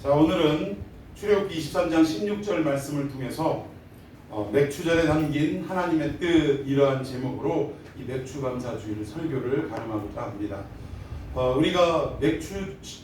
자, 오늘은 출애굽기 23장 16절 말씀을 통해서 맥추절에 담긴 하나님의 뜻, 이러한 제목으로 이 맥추감사주일 설교를 가름하고자 합니다. 우리가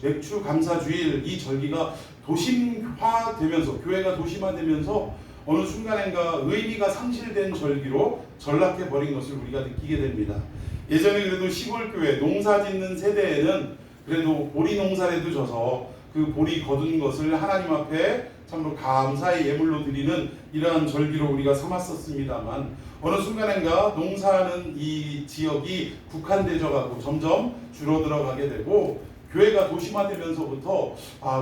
맥추감사주일 이 절기가 도심화되면서, 교회가 도심화되면서 어느 순간인가 의미가 상실된 절기로 전락해버린 것을 우리가 느끼게 됩니다. 예전에 그래도 시골교회 농사짓는 세대에는 그래도 보리 농사라도 져서 그 보리 거둔 것을 하나님 앞에 참으로 감사의 예물로 드리는 이러한 절기로 우리가 삼았었습니다만, 어느 순간인가 농사하는 이 지역이 국한되져 가고 점점 줄어들어가게 되고, 교회가 도심화되면서부터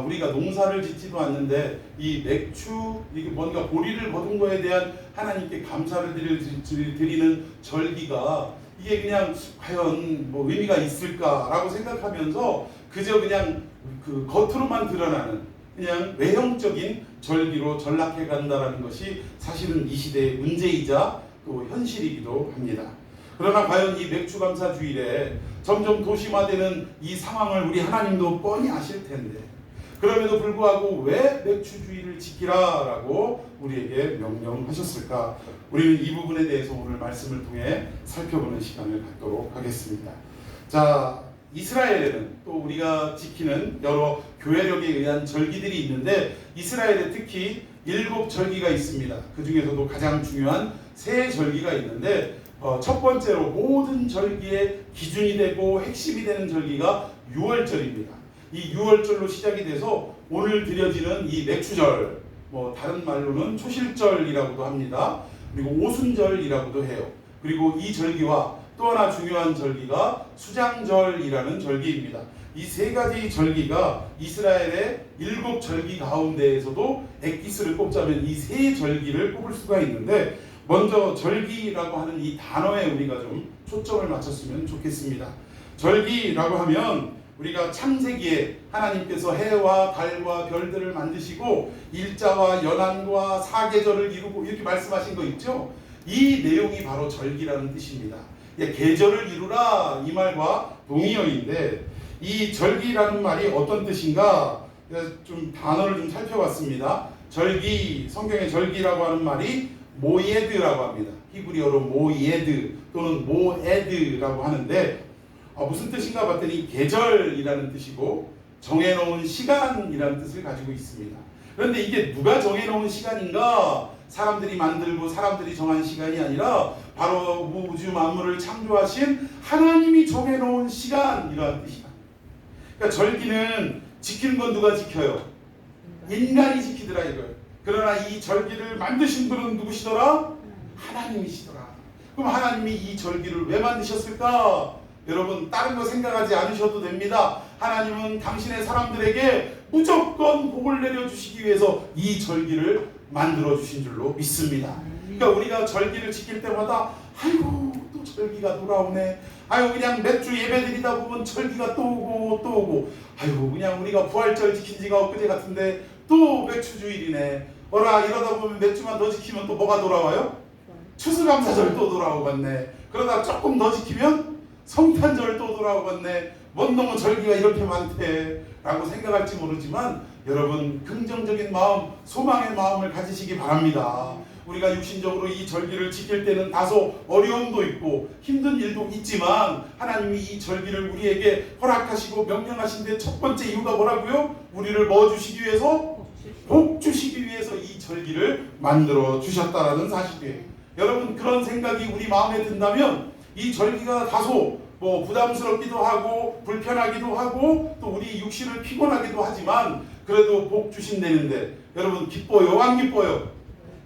우리가 농사를 짓지도 않는데 이 맥추, 이게 뭔가 보리를 거둔 거에 대한 하나님께 감사를 드리는 절기가 이게 그냥 과연 뭐 의미가 있을까라고 생각하면서 그저 그냥 그 겉으로만 드러나는 그냥 외형적인 절기로 전락해 간다라는 것이 사실은 이 시대의 문제이자 또 현실이기도 합니다. 그러나 과연 이 맥추감사주일에 점점 도심화되는 이 상황을 우리 하나님도 뻔히 아실 텐데, 그럼에도 불구하고 왜 맥추주일을 지키라라고 우리에게 명령하셨을까? 우리는 이 부분에 대해서 오늘 말씀을 통해 살펴보는 시간을 갖도록 하겠습니다. 자, 이스라엘에는 또 우리가 지키는 여러 교회력에 의한 절기들이 있는데, 이스라엘에 특히 7절기가 있습니다. 그 중에서도 가장 중요한 3절기가 있는데, 첫 번째로 모든 절기의 기준이 되고 핵심이 되는 절기가 유월절입니다. 이 유월절로 시작이 돼서 오늘 드려지는 이 맥추절, 다른 말로는 초실절이라고도 합니다. 그리고 오순절이라고도 해요. 그리고 이 절기와 또 하나 중요한 절기가 수장절이라는 절기입니다. 이 3가지 절기가 이스라엘의 7절기 가운데에서도 엑기스를 꼽자면 이 3절기를 꼽을 수가 있는데, 먼저 절기라고 하는 이 단어에 우리가 좀 초점을 맞췄으면 좋겠습니다. 절기라고 하면 우리가 창세기에 하나님께서 해와 달과 별들을 만드시고 일자와 연한과 사계절을 이루고 이렇게 말씀하신 거 있죠? 이 내용이 바로 절기라는 뜻입니다. 계절을 이루라, 이 말과 동의어인데, 이 절기라는 말이 어떤 뜻인가 좀 단어를 좀 살펴봤습니다. 절기, 성경의 절기라고 하는 말이 모예드라고 합니다. 히브리어로 모예드 또는 모에드라고 하는데, 무슨 뜻인가 봤더니 계절이라는 뜻이고 정해놓은 시간이라는 뜻을 가지고 있습니다. 그런데 이게 누가 정해놓은 시간인가? 사람들이 만들고 사람들이 정한 시간이 아니라 바로 우주 만물을 창조하신 하나님이 정해놓은 시간이라는 뜻이다. 그러니까 절기는 지키는 건 누가 지켜요? 인간이 지키더라 이거예요. 그러나 이 절기를 만드신 분은 누구시더라? 하나님이시더라. 그럼 하나님이 이 절기를 왜 만드셨을까? 여러분, 다른 거 생각하지 않으셔도 됩니다. 하나님은 당신의 사람들에게 무조건 복을 내려주시기 위해서 이 절기를 만들어주신 줄로 믿습니다. 그러니까 우리가 절기를 지킬 때마다 아이고 또 절기가 돌아오네, 아이고 그냥 몇 주 예배드리다 보면 절기가 또 오고 또 오고, 아이고 그냥 우리가 부활절 지킨 지가 엊그제 같은데 또 맥추주일이네, 이러다 보면 몇 주만 더 지키면 또 뭐가 돌아와요? 추수감사절 또 돌아오겠네. 그러다 조금 더 지키면 성탄절 또 돌아오겠네. 뭔 놈의 절기가 이렇게 많대 라고 생각할지 모르지만, 여러분 긍정적인 마음, 소망의 마음을 가지시기 바랍니다. 우리가 육신적으로 이 절기를 지킬 때는 다소 어려움도 있고 힘든 일도 있지만, 하나님이 이 절기를 우리에게 허락하시고 명령하신 데 첫 번째 이유가 뭐라고요? 우리를 뭐 주시기 위해서? 복 주시기 위해서 이 절기를 만들어 주셨다라는 사실이에요. 여러분, 그런 생각이 우리 마음에 든다면 이 절기가 다소 부담스럽기도 하고 불편하기도 하고 또 우리 육신을 피곤하기도 하지만 그래도 복 주신다는데, 여러분 기뻐요? 안 기뻐요?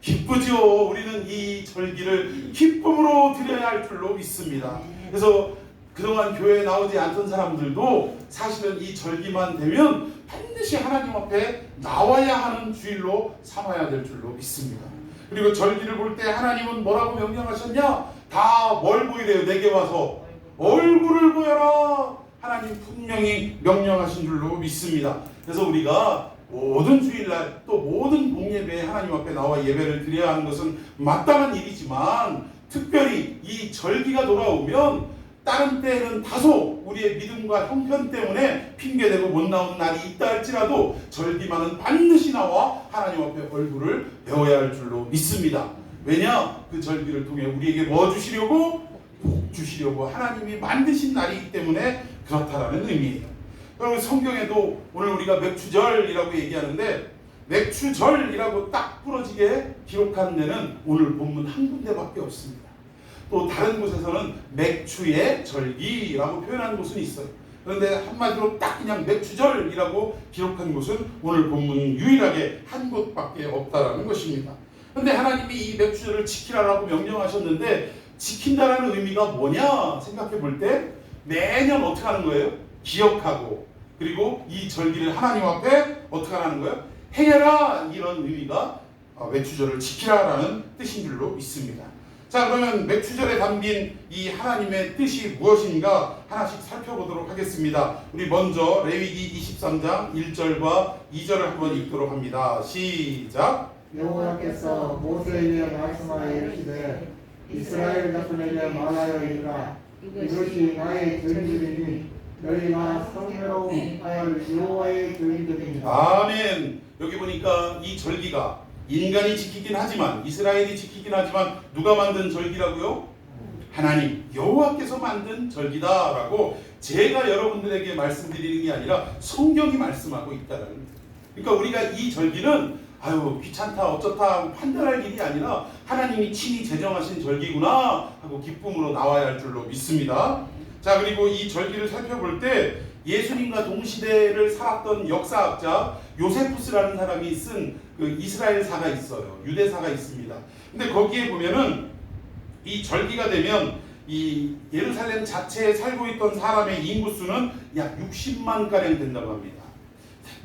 기쁘죠. 우리는 이 절기를 기쁨으로 드려야 할 줄로 믿습니다. 그래서 그동안 교회에 나오지 않던 사람들도 사실은 이 절기만 되면 반드시 하나님 앞에 나와야 하는 주일로 삼아야 될 줄로 믿습니다. 그리고 절기를 볼 때 하나님은 뭐라고 명령하셨냐? 다 뭘 보이래요? 내게 와서 얼굴을 보여라. 하나님 분명히 명령하신 줄로 믿습니다. 그래서 우리가 모든 주일날 또 모든 공예배에 하나님 앞에 나와 예배를 드려야 하는 것은 마땅한 일이지만, 특별히 이 절기가 돌아오면 다른 때에는 다소 우리의 믿음과 형편 때문에 핑계대고 못 나오는 날이 있다 할지라도 절기만은 반드시 나와 하나님 앞에 얼굴을 배워야 할 줄로 믿습니다. 왜냐? 그 절기를 통해 우리에게 뭐 주시려고? 복 주시려고 하나님이 만드신 날이기 때문에 그렇다라는 의미예요. 그리고 성경에도 오늘 우리가 맥추절이라고 얘기하는데 맥추절이라고 딱 부러지게 기록한 데는 오늘 본문 한 군데밖에 없습니다. 또 다른 곳에서는 맥추의 절기라고 표현한 곳은 있어요. 그런데 한마디로 딱 그냥 맥추절이라고 기록한 곳은 오늘 본문 유일하게 한 곳밖에 없다라는 것입니다. 그런데 하나님이 이 맥추절을 지키라라고 명령하셨는데 지킨다라는 의미가 뭐냐 생각해 볼 때 매년 어떻게 하는 거예요? 기억하고 그리고 이 절기를 하나님 앞에 어떻게 하는 거예요? 행해라 이런 의미가 맥추절을 지키라라는 뜻인 줄로 믿습니다. 자, 그러면 맥추절에 담긴 이 하나님의 뜻이 무엇인가 하나씩 살펴보도록 하겠습니다. 우리 먼저 레위기 23장 1절과 2절을 한번 읽도록 합니다. 시작. 여호와께서 모세에게 말씀하여 이르시되 이스라엘 자손에게 말하여 이르라. 이것이 나의 절기들이니 너희가 성회로하여 여호와의 절기들이니라. 아멘. 여기 보니까 이 절기가 인간이 지키긴 하지만 이스라엘이 지키긴 하지만 누가 만든 절기라고요? 하나님 여호와께서 만든 절기다라고 제가 여러분들에게 말씀드리는 게 아니라 성경이 말씀하고 있다라는 거예요. 그러니까 우리가 이 절기는 아유 귀찮다 어쩌다 하고 판단할 일이 아니라 하나님이 친히 제정하신 절기구나 하고 기쁨으로 나와야 할 줄로 믿습니다. 자, 그리고 이 절기를 살펴볼 때 예수님과 동시대를 살았던 역사학자 요세푸스라는 사람이 쓴 그 이스라엘사가 있어요. 유대사가 있습니다. 근데 거기에 보면은 이 절기가 되면 이 예루살렘 자체에 살고 있던 사람의 인구수는 약 60만 가량 된다고 합니다.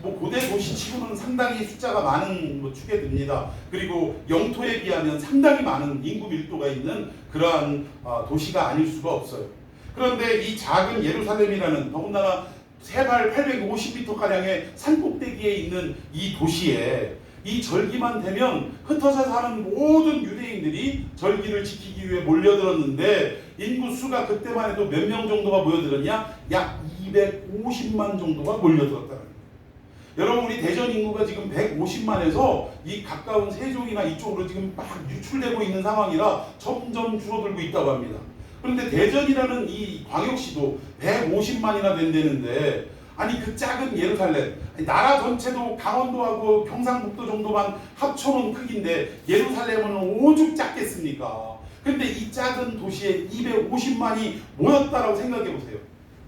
뭐 고대 도시치고는 상당히 숫자가 많은 축에 듭니다. 그리고 영토에 비하면 상당히 많은 인구 밀도가 있는 그러한 도시가 아닐 수가 없어요. 그런데 이 작은 예루살렘이라는 더군다나 세발 850m가량의 산꼭대기에 있는 이 도시에 이 절기만 되면 흩어져 사는 모든 유대인들이 절기를 지키기 위해 몰려들었는데 인구 수가 그때만 해도 몇 명 정도가 모여들었냐? 약 250만 정도가 몰려들었다는 거예요. 여러분 우리 대전 인구가 지금 150만에서 이 가까운 세종이나 이쪽으로 지금 막 유출되고 있는 상황이라 점점 줄어들고 있다고 합니다. 그런데 대전이라는 이 광역시도 150만이나 된다는데 아니 그 작은 예루살렘 나라 전체도 강원도하고 경상북도 정도만 합쳐놓은 크기인데 예루살렘은 오죽 작겠습니까? 근데 이 작은 도시에 250만이 모였다라고 생각해보세요.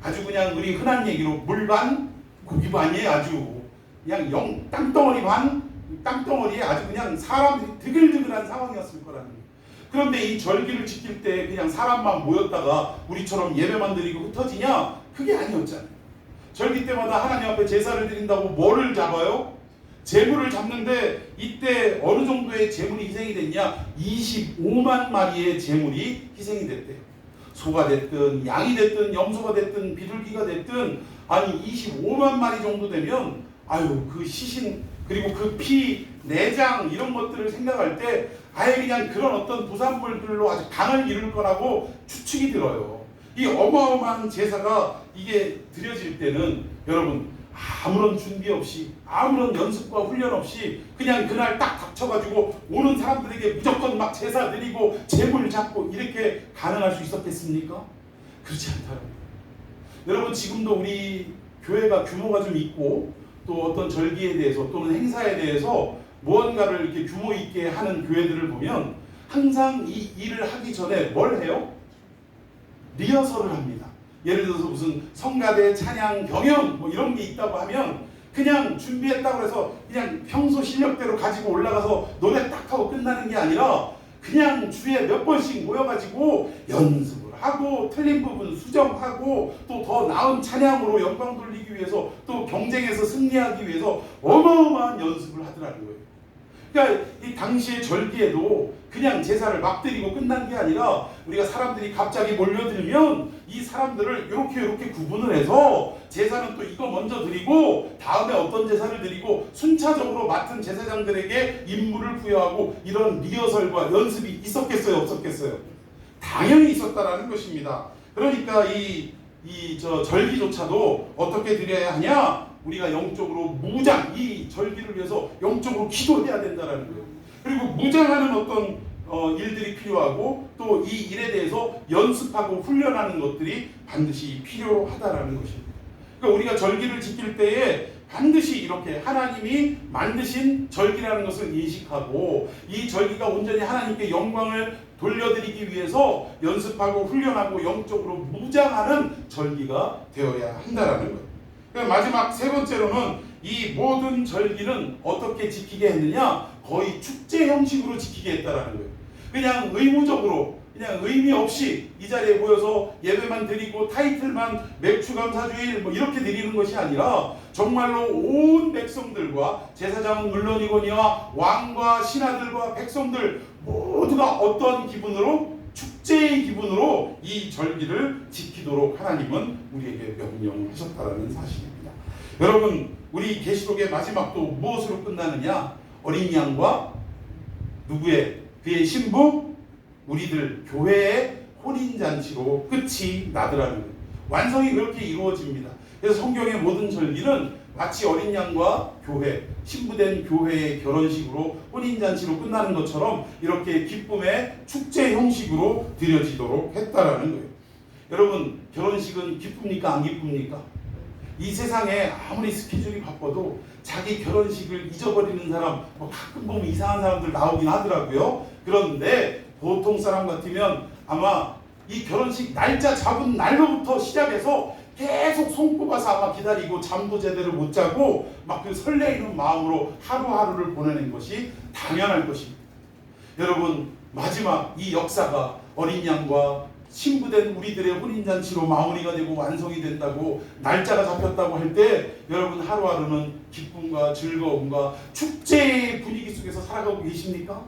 아주 그냥 우리 흔한 얘기로 물반 고기반이에요. 아주 그냥 땅덩어리 반 땅덩어리에 아주 그냥 사람들이 드글드글한 상황이었을 거라는 거예요. 그런데 이 절기를 지킬 때 그냥 사람만 모였다가 우리처럼 예배만 드리고 흩어지냐? 그게 아니었잖아요. 절기 때마다 하나님 앞에 제사를 드린다고 뭐를 잡아요? 제물을 잡는데 이때 어느 정도의 제물이 희생이 됐냐? 25만 마리의 제물이 희생이 됐대요. 소가 됐든 양이 됐든 염소가 됐든 비둘기가 됐든 아니 25만 마리 정도 되면 아유 그 시신 그리고 그 피, 내장 이런 것들을 생각할 때 아예 그냥 그런 어떤 부산물들로 아주 강을 이룰 거라고 추측이 들어요. 이 어마어마한 제사가 이게 드려질 때는 여러분 아무런 준비 없이 아무런 연습과 훈련 없이 그냥 그날 딱 닥쳐가지고 오는 사람들에게 무조건 막 제사 드리고 제물 잡고 이렇게 가능할 수 있었겠습니까? 그렇지 않다고요. 여러분 지금도 우리 교회가 규모가 좀 있고 또 어떤 절기에 대해서 또는 행사에 대해서 무언가를 이렇게 규모 있게 하는 교회들을 보면 항상 이 일을 하기 전에 뭘 해요? 리허설을 합니다. 예를 들어서 무슨 성가대, 찬양, 경연 뭐 이런 게 있다고 하면 그냥 준비했다고 해서 그냥 평소 실력대로 가지고 올라가서 노래 딱 하고 끝나는 게 아니라 그냥 주에 몇 번씩 모여가지고 연습을 하고 틀린 부분 수정하고 또 더 나은 찬양으로 영광 돌리기 위해서 또 경쟁에서 승리하기 위해서 어마어마한 연습을 하더라는 거예요. 그러니까 이 당시의 절기에도 그냥 제사를 막 드리고 끝난 게 아니라 우리가 사람들이 갑자기 몰려들면 이 사람들을 이렇게 구분을 해서 제사는 또 이거 먼저 드리고 다음에 어떤 제사를 드리고 순차적으로 맡은 제사장들에게 임무를 부여하고 이런 리허설과 연습이 있었겠어요? 없었겠어요? 당연히 있었다라는 것입니다. 그러니까 저 절기조차도 어떻게 드려야 하냐? 우리가 영적으로 무장, 이 절기를 위해서 영적으로 기도해야 된다라는 거예요. 그리고 무장하는 어떤 일들이 필요하고 또 이 일에 대해서 연습하고 훈련하는 것들이 반드시 필요하다라는 것입니다. 그러니까 우리가 절기를 지킬 때에 반드시 이렇게 하나님이 만드신 절기라는 것을 인식하고 이 절기가 온전히 하나님께 영광을 돌려드리기 위해서 연습하고 훈련하고 영적으로 무장하는 절기가 되어야 한다라는 거예요. 그러니까 마지막 세 번째로는 이 모든 절기는 어떻게 지키게 했느냐? 거의 축제 형식으로 지키게 했다라는 거예요. 그냥 의무적으로 그냥 의미 없이 이 자리에 모여서 예배만 드리고 타이틀만 맥주감사주일 뭐 이렇게 드리는 것이 아니라 정말로 온 백성들과 제사장은 물론이거니와 왕과 신하들과 백성들 모두가 어떤 기분으로 축제의 기분으로 이 절기를 지키도록 하나님은 우리에게 명령하셨다는 사실입니다. 여러분, 우리 계시록의 마지막도 무엇으로 끝나느냐? 어린 양과 누구의? 그의 신부? 우리들 교회의 혼인잔치로 끝이 나더라는 거예요. 완성이 그렇게 이루어집니다. 그래서 성경의 모든 절기는 마치 어린 양과 교회, 신부된 교회의 결혼식으로 혼인잔치로 끝나는 것처럼 이렇게 기쁨의 축제 형식으로 드려지도록 했다라는 거예요. 여러분, 결혼식은 기쁩니까? 안 기쁩니까? 이 세상에 아무리 스케줄이 바빠도 자기 결혼식을 잊어버리는 사람, 가끔 보면 이상한 사람들 나오긴 하더라고요. 그런데 보통 사람 같으면 아마 이 결혼식 날짜 잡은 날로부터 시작해서 계속 손꼽아서 아마 기다리고 잠도 제대로 못 자고 막 그 설레이는 마음으로 하루하루를 보내는 것이 당연할 것입니다. 여러분, 마지막 이 역사가 어린 양과 신부된 우리들의 혼인잔치로 마무리가 되고 완성이 된다고 날짜가 잡혔다고 할 때 여러분 하루하루는 기쁨과 즐거움과 축제의 분위기 속에서 살아가고 계십니까?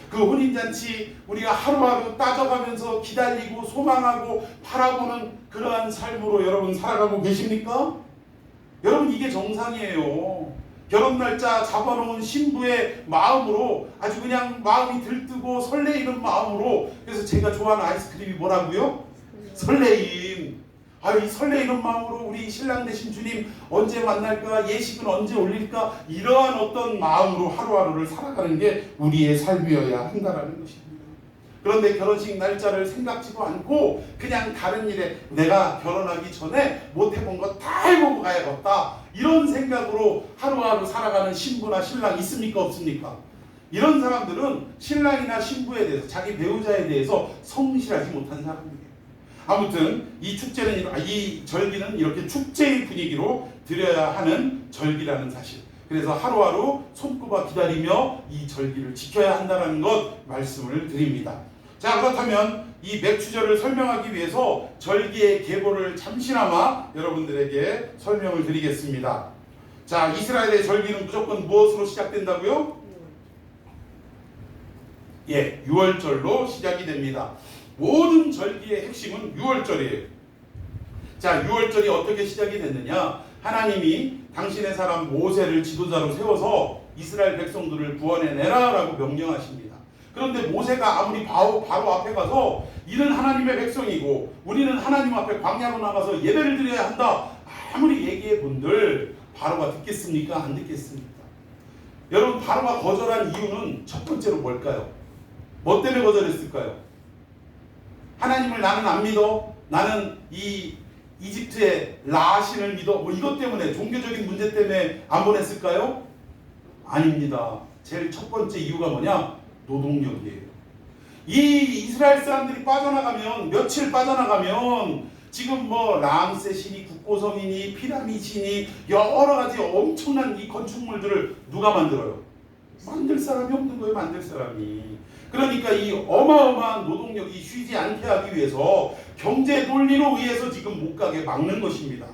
그 혼인잔치 우리가 하루하루 따져가면서 기다리고 소망하고 바라보는 그러한 삶으로 여러분 살아가고 계십니까? 여러분, 이게 정상이에요. 결혼 날짜 잡아놓은 신부의 마음으로 아주 그냥 마음이 들뜨고 설레이는 마음으로. 그래서 제가 좋아하는 아이스크림이 뭐라고요? 설레임. 이 설레이는 마음으로 우리 신랑 되신 주님 언제 만날까? 예식은 언제 올릴까? 이러한 어떤 마음으로 하루하루를 살아가는 게 우리의 삶이어야 한다는 것입니다. 그런데 결혼식 날짜를 생각지도 않고 그냥 다른 일에 내가 결혼하기 전에 못해본 거 다 해보고 가야겠다, 이런 생각으로 하루하루 살아가는 신부나 신랑 있습니까? 없습니까? 이런 사람들은 신랑이나 신부에 대해서, 자기 배우자에 대해서 성실하지 못한 사람들이에요. 아무튼 이 축제는, 이 절기는 이렇게 축제의 분위기로 드려야 하는 절기라는 사실, 그래서 하루하루 손꼽아 기다리며 이 절기를 지켜야 한다는 것 말씀을 드립니다. 자, 그렇다면 이 맥추절을 설명하기 위해서 절기의 계보를 잠시나마 여러분들에게 설명을 드리겠습니다. 자, 이스라엘의 절기는 무조건 무엇으로 시작된다고요? 예, 6월절로 시작이 됩니다. 모든 절기의 핵심은 6월절이에요. 자, 6월절이 어떻게 시작이 됐느냐? 하나님이 당신의 사람 모세를 지도자로 세워서 이스라엘 백성들을 구원해내라 라고 명령하십니다. 그런데 모세가 아무리 바로 앞에 가서 이는 하나님의 백성이고 우리는 하나님 앞에 광야로 나가서 예배를 드려야 한다, 아무리 얘기해 본들 바로가 듣겠습니까? 안 듣겠습니까? 여러분, 바로가 거절한 이유는 첫 번째로 뭘까요? 뭐 때문에 거절했을까요? 하나님을 나는 안 믿어, 나는 이 이집트의 라신을 믿어, 뭐 이것 때문에, 종교적인 문제 때문에 안 보냈을까요? 아닙니다. 제일 첫 번째 이유가 뭐냐? 노동력이에요. 이 이스라엘 사람들이 빠져나가면, 며칠 빠져나가면 지금 뭐 람세시니 국고성이니 피라미드니 여러 가지 엄청난 이 건축물들을 누가 만들어요? 만들 사람이 없는 거예요. 만들 사람이. 그러니까 이 어마어마한 노동력이 쉬지 않게 하기 위해서 경제 논리로 의해서 지금 못 가게 막는 것입니다.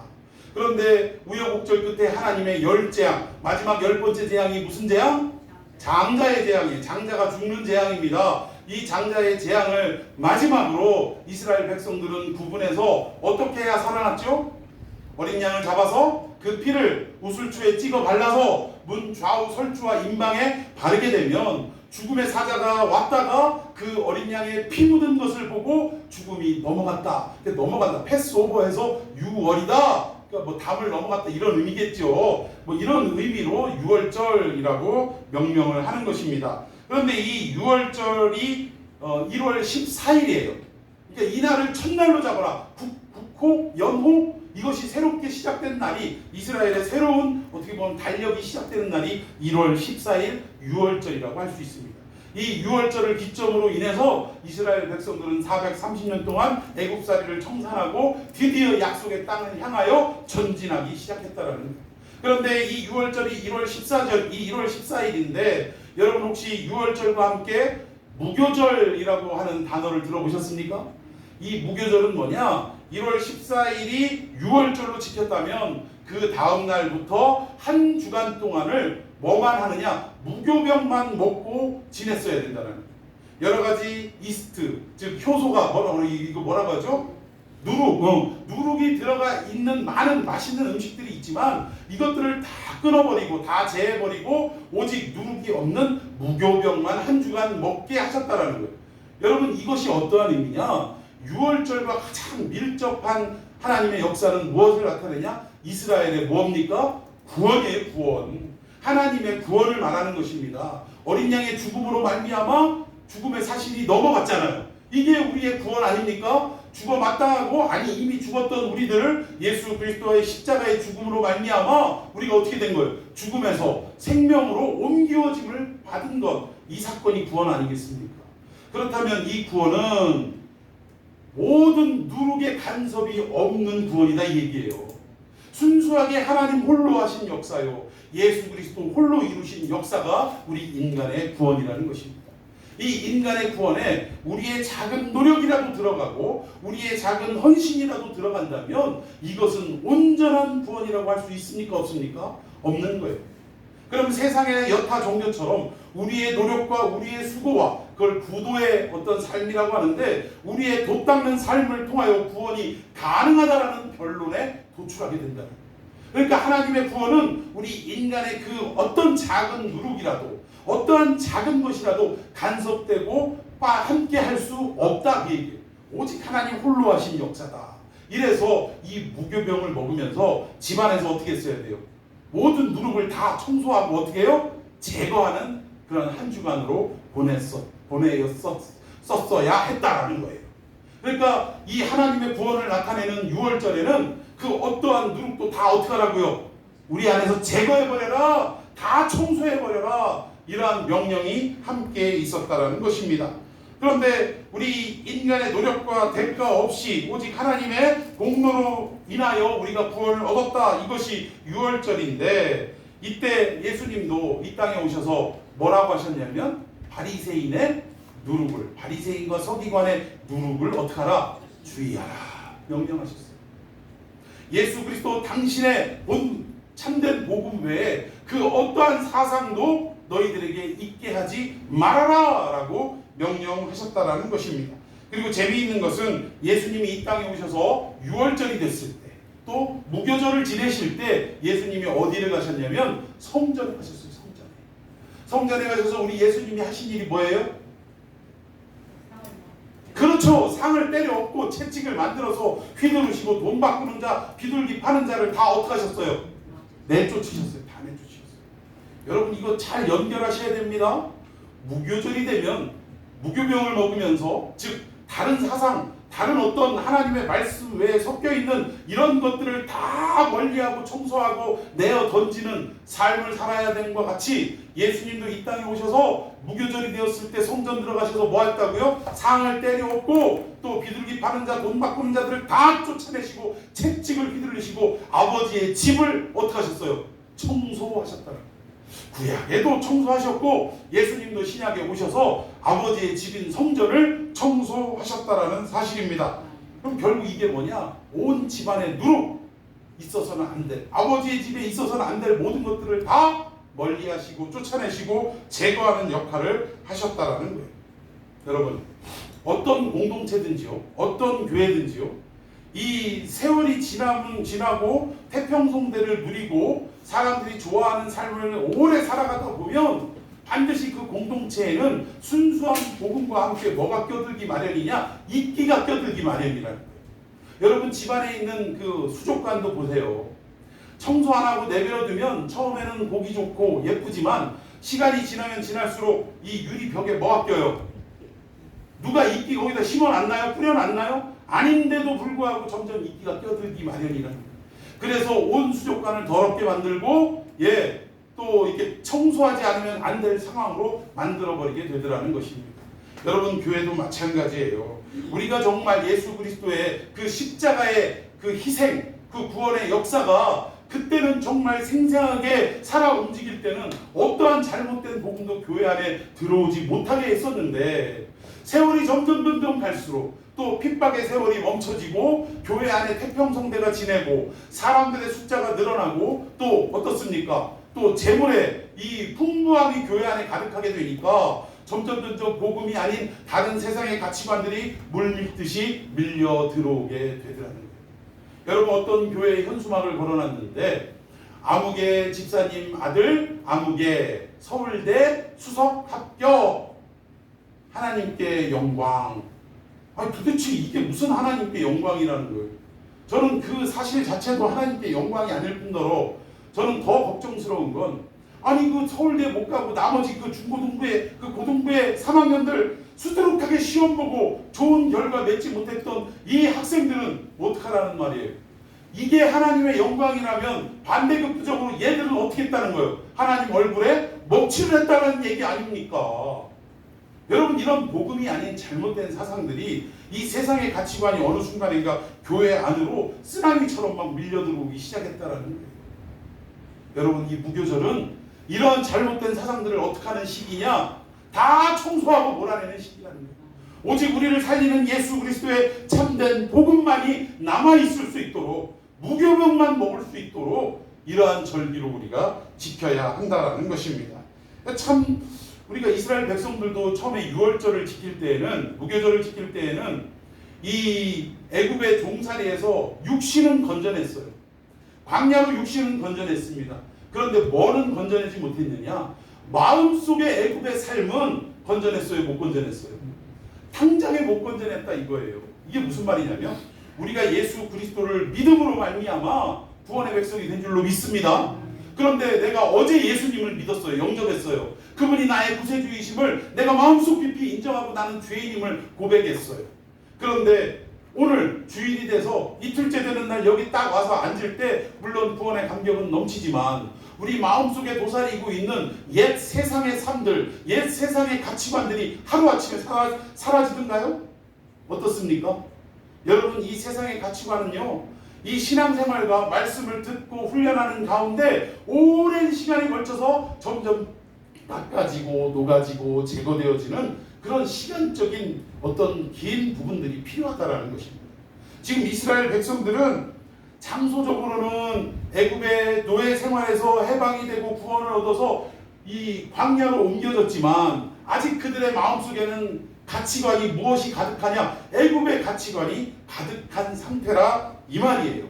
그런데 우여곡절 끝에 하나님의 10재앙, 마지막 10번째 재앙이 무슨 재앙? 장자의 재앙이에요. 장자가 죽는 재앙입니다. 이 장자의 재앙을 마지막으로 이스라엘 백성들은 구분해서 어떻게 해야 살아났죠? 어린 양을 잡아서 그 피를 우슬초에 찍어 발라서 문 좌우 설주와 임방에 바르게 되면 죽음의 사자가 왔다가 그 어린 양의 피 묻은 것을 보고 죽음이 넘어갔다. 넘어간다. 패스오버해서 유월이다. 그러니까 뭐 담을 넘어갔다 이런 의미겠죠. 뭐 이런 의미로 유월절이라고 명명을 하는 것입니다. 그런데 이 유월절이 1월 14일이에요. 그러니까 이날을 첫날로 잡아라. 국호, 연호 이것이 새롭게 시작된 날이 이스라엘의 새로운 어떻게 보면 달력이 시작되는 날이 1월 14일 유월절이라고 할 수 있습니다. 이 유월절을 기점으로 인해서 이스라엘 백성들은 430년 동안 애굽살이를 청산하고 드디어 약속의 땅을 향하여 전진하기 시작했다라는 거예요. 그런데 이 유월절이 1월 14일인데 여러분 혹시 유월절과 함께 무교절이라고 하는 단어를 들어보셨습니까? 이 무교절은 뭐냐? 1월 14일이 유월절로 지켰다면 그 다음 날부터 한 주간 동안을 뭐만 하느냐? 무교병만 먹고 지냈어야 된다는 거예요. 여러 가지 이스트, 즉 효소가 뭐라고 하죠? 누룩이 들어가 있는 많은 맛있는 음식들이 있지만 이것들을 다 끊어버리고 다 제해버리고 오직 누룩이 없는 무교병만 한 주간 먹게 하셨다라는 거예요. 여러분 이것이 어떠한 의미냐? 유월절과 가장 밀접한 하나님의 역사는 무엇을 나타내냐? 이스라엘의 뭡니까? 구원이에요. 구원. 하나님의 구원을 말하는 것입니다. 어린 양의 죽음으로 말미암아 죽음의 사실이 넘어갔잖아요. 이게 우리의 구원 아닙니까? 죽어 마땅하고 아니 이미 죽었던 우리들을 예수 그리스도의 십자가의 죽음으로 말미암아 우리가 어떻게 된 거예요? 죽음에서 생명으로 옮겨짐을 받은 것. 이 사건이 구원 아니겠습니까? 그렇다면 이 구원은 모든 누룩의 간섭이 없는 구원이다 이 얘기예요. 순수하게 하나님 홀로 하신 역사요. 예수 그리스도 홀로 이루신 역사가 우리 인간의 구원이라는 것입니다. 이 인간의 구원에 우리의 작은 노력이라도 들어가고 우리의 작은 헌신이라도 들어간다면 이것은 온전한 구원이라고 할 수 있습니까? 없습니까? 없는 거예요. 그럼 세상의 여타 종교처럼 우리의 노력과 우리의 수고와 그걸 구도의 어떤 삶이라고 하는데 우리의 돛 닦는 삶을 통하여 구원이 가능하다라는 결론에 도출하게 된다. 그러니까 하나님의 구원은 우리 인간의 그 어떤 작은 누룩이라도 어떠한 작은 것이라도 간섭되고 함께 할 수 없다 그 얘기예요. 오직 하나님 홀로 하신 역사다. 이래서 이 무교병을 먹으면서 집안에서 어떻게 했어야 돼요? 모든 누룩을 다 청소하고 어떻게 해요? 제거하는 그런 한 주간으로 보내었어야 했다라는 거예요. 그러니까 이 하나님의 구원을 나타내는 유월절에는 그 어떠한 누룩도 다 어떻게 하라고요? 우리 안에서 제거해버려라. 다 청소해버려라. 이러한 명령이 함께 있었다라는 것입니다. 그런데 우리 인간의 노력과 대가 없이 오직 하나님의 공로로 인하여 우리가 구원을 얻었다. 이것이 유월절인데 이때 예수님도 이 땅에 오셔서 뭐라고 하셨냐면 바리새인의 누룩을 바리새인과 서기관의 누룩을 어떻게 하라? 주의하라. 명령하셨어요. 예수 그리스도 당신의 본 참된 복음 외에 그 어떠한 사상도 너희들에게 있게 하지 말아라 라고 명령하셨다라는 것입니다. 그리고 재미있는 것은 예수님이 이 땅에 오셔서 유월절이 됐을 때 또 무교절을 지내실 때 예수님이 어디를 가셨냐면 성전에 가셨어요. 성전에 가셔서 우리 예수님이 하신 일이 뭐예요? 그렇죠. 상을 때려엎고 채찍을 만들어서 휘두르시고 돈 바꾸는 자, 비둘기 파는 자를 다 어떻게 하셨어요? 내쫓으셨어요. 다 내쫓으셨어요. 여러분 이거 잘 연결하셔야 됩니다. 무교절이 되면 무교병을 먹으면서 즉 다른 사상, 다른 어떤 하나님의 말씀 외에 섞여있는 이런 것들을 다 멀리하고 청소하고 내어 던지는 삶을 살아야 되는 것과 같이 예수님도 이 땅에 오셔서 무교절이 되었을 때 성전 들어가셔서 뭐 했다고요? 상을 때려엎고 또 비둘기 파는 자, 돈 바꾸는 자들을 다 쫓아내시고 채찍을 휘둘리시고 아버지의 집을 어떻게 하셨어요? 청소하셨다는 구약에도 청소하셨고 예수님도 신약에 오셔서 아버지의 집인 성전을 청소하셨다라는 사실입니다. 그럼 결국 이게 뭐냐? 온 집안에 누룩 있어서는 안 될, 아버지의 집에 있어서는 안 될 모든 것들을 다 멀리하시고 쫓아내시고 제거하는 역할을 하셨다라는 거예요. 여러분 어떤 공동체든지요, 어떤 교회든지요, 이 세월이 지나고 태평성대를 누리고 사람들이 좋아하는 삶을 오래 살아가다 보면 반드시 그 공동체에는 순수한 복음과 함께 뭐가 껴들기 마련이냐? 이끼가 껴들기 마련이라는 거예요. 여러분 집안에 있는 그 수족관도 보세요. 청소 안 하고 내버려두면 처음에는 보기 좋고 예쁘지만 시간이 지나면 지날수록 이 유리벽에 뭐가 껴요? 누가 이끼 거기다 심어놨나요? 뿌려놨나요? 아닌데도 불구하고 점점 이끼가 껴들기 마련이라는 거예요. 그래서 온 수족관을 더럽게 만들고 또 이렇게 청소하지 않으면 안 될 상황으로 만들어버리게 되더라는 것입니다. 여러분 교회도 마찬가지예요. 우리가 정말 예수 그리스도의 그 십자가의 그 희생, 그 구원의 역사가 그때는 정말 생생하게 살아 움직일 때는 어떠한 잘못된 복음도 교회 안에 들어오지 못하게 했었는데 세월이 점점 갈수록 또 핍박의 세월이 멈춰지고 교회 안에 태평성대가 지내고 사람들의 숫자가 늘어나고 또 어떻습니까? 또 재물의 이 풍부함이 교회 안에 가득하게 되니까 점점 복음이 아닌 다른 세상의 가치관들이 물밀듯이 밀려 들어오게 되더라는 거예요. 여러분 어떤 교회에 현수막을 걸어놨는데 아무개 집사님 아들 아무개 서울대 수석 합격 하나님께 영광. 아니 도대체 이게 무슨 하나님께 영광이라는 거예요. 저는 그 사실 자체도 하나님께 영광이 아닐 뿐더러 저는 더 걱정스러운 건 아니 그 서울대 못 가고 나머지 그 중고등부에 그 고등부의 3학년들 수두룩하게 시험 보고 좋은 결과 맺지 못했던 이 학생들은 어떡하라는 말이에요. 이게 하나님의 영광이라면 반대급부적으로 얘들은 어떻게 했다는 거예요? 하나님 얼굴에 먹칠을 했다는 얘기 아닙니까? 여러분 이런 복음이 아닌 잘못된 사상들이 이 세상의 가치관이 어느 순간인가 교회 안으로 쓰나미처럼 막 밀려들어오기 시작했다는 거예요. 여러분 이 무교절은 이런 잘못된 사상들을 어떻게 하는 시기냐? 다 청소하고 몰아내는 시기라는 거예요. 오직 우리를 살리는 예수 그리스도의 참된 복음만이 남아있을 수 있도록 무교병만 먹을 수 있도록 이러한 절기로 우리가 지켜야 한다는 것입니다. 참 우리가 이스라엘 백성들도 처음에 유월절을 지킬 때에는 무교절을 지킬 때에는 이 애굽의 종살이에서 육신은 건져냈어요. 광야로 육신은 건져냈습니다. 그런데 뭐는 건져내지 못했느냐? 마음속의 애굽의 삶은 건져냈어요? 못 건져냈어요? 당장에 못 건져냈다 이거예요. 이게 무슨 말이냐면 우리가 예수 그리스도를 믿음으로 말미암아 구원의 백성이 된 줄로 믿습니다. 그런데 내가 어제 예수님을 믿었어요. 영접했어요. 그분이 나의 구세주이심을 내가 마음속 깊이 인정하고 나는 죄인임을 고백했어요. 그런데 오늘 주일이 돼서 이틀째 되는 날 여기 딱 와서 앉을 때 물론 구원의 감격은 넘치지만 우리 마음속에 도사리고 있는 옛 세상의 삶들, 옛 세상의 가치관들이 하루아침에 사라지던가요? 어떻습니까? 여러분 이 세상의 가치관은요 이 신앙생활과 말씀을 듣고 훈련하는 가운데 오랜 시간에 걸쳐서 점점 닦아지고 녹아지고 제거되어지는 그런 시간적인 어떤 긴 부분들이 필요하다라는 것입니다. 지금 이스라엘 백성들은 장소적으로는 애굽의 노예 생활에서 해방이 되고 구원을 얻어서 이 광야로 옮겨졌지만 아직 그들의 마음속에는 가치관이 무엇이 가득하냐? 애굽의 가치관이 가득한 상태라 이 말이에요.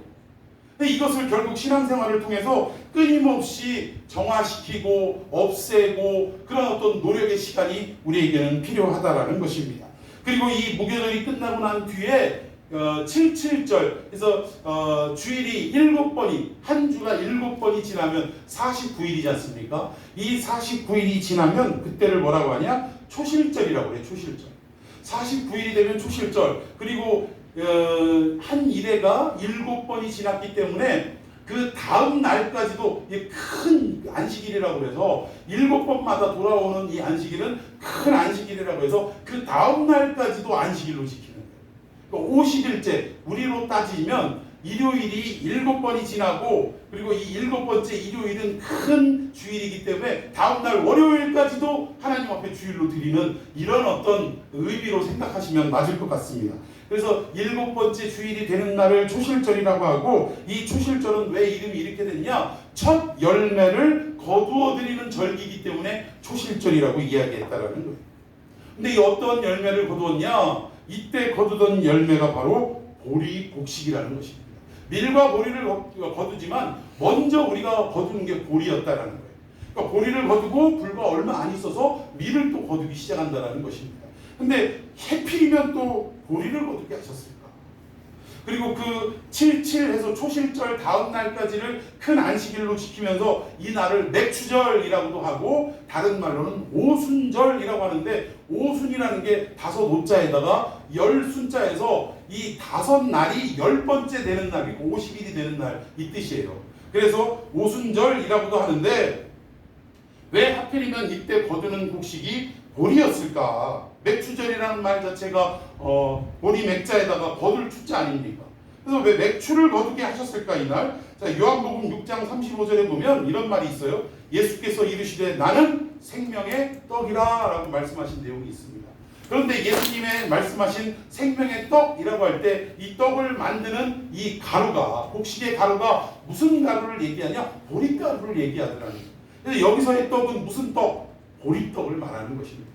근데 이것을 결국 신앙생활을 통해서 끊임없이 정화시키고 없애고 그런 어떤 노력의 시간이 우리에게는 필요하다라는 것입니다. 그리고 이 무교절이 끝나고 난 뒤에 77절 그래서 주일이 7번이 한 주가 7번이 지나면 49일이지 않습니까? 이 49일이 지나면 그때를 뭐라고 하냐? 초실절이라고 해요. 초실절. 49일이 되면 초실절. 그리고 한 일회가 7번이 지났기 때문에 그 다음 날까지도 큰 안식일이라고 해서 7번마다 돌아오는 이 안식일은 큰 안식일이라고 해서 그 다음 날까지도 안식일로 지키는 거예요. 그러니까 50일째 우리로 따지면 일요일이 7번이 지나고 그리고 이 7번째 일요일은 큰 주일이기 때문에 다음날 월요일까지도 하나님 앞에 주일로 드리는 이런 어떤 의미로 생각하시면 맞을 것 같습니다. 그래서 7번째 주일이 되는 날을 초실절이라고 하고 이 초실절은 왜 이름이 이렇게 됐냐? 첫 열매를 거두어 드리는 절기이기 때문에 초실절이라고 이야기했다라는 거예요. 근데 이 어떤 열매를 거두었냐? 이때 거두던 열매가 바로 보리 곡식이라는 것입니다. 밀과 보리를 거두지만 먼저 우리가 거두는 게 보리였다라는 거예요. 그러니까 보리를 거두고 불과 얼마 안 있어서 밀을 또 거두기 시작한다는 것입니다. 근데 해필이면 또 보리를 거두게 하셨을까? 그리고 그 77해서 초실절 다음 날까지를 큰 안식일로 지키면서 이 날을 맥추절이라고도 하고 다른 말로는 오순절이라고 하는데 오순이라는 게 5오자에다가 10순자에서 이 5날이 10번째 되는 날이고 50일이 되는 날 이 뜻이에요. 그래서 오순절이라고도 하는데 왜 하필이면 이때 거두는 곡식이 보리였을까? 맥추절이라는 말 자체가 보리 맥자에다가 거둘 추자 아닙니까? 그래서 왜 맥추를 거두게 하셨을까 이날? 자, 요한복음 6장 35절에 보면 이런 말이 있어요. 예수께서 이르시되 나는 생명의 떡이라 라고 말씀하신 내용이 있습니다. 그런데 예수님의 말씀하신 생명의 떡이라고 할 때 이 떡을 만드는 이 가루가 곡식의 가루가 무슨 가루를 얘기하냐? 보리가루를 얘기하더라는 거예요. 그래서 여기서의 떡은 무슨 떡? 보리떡을 말하는 것입니다.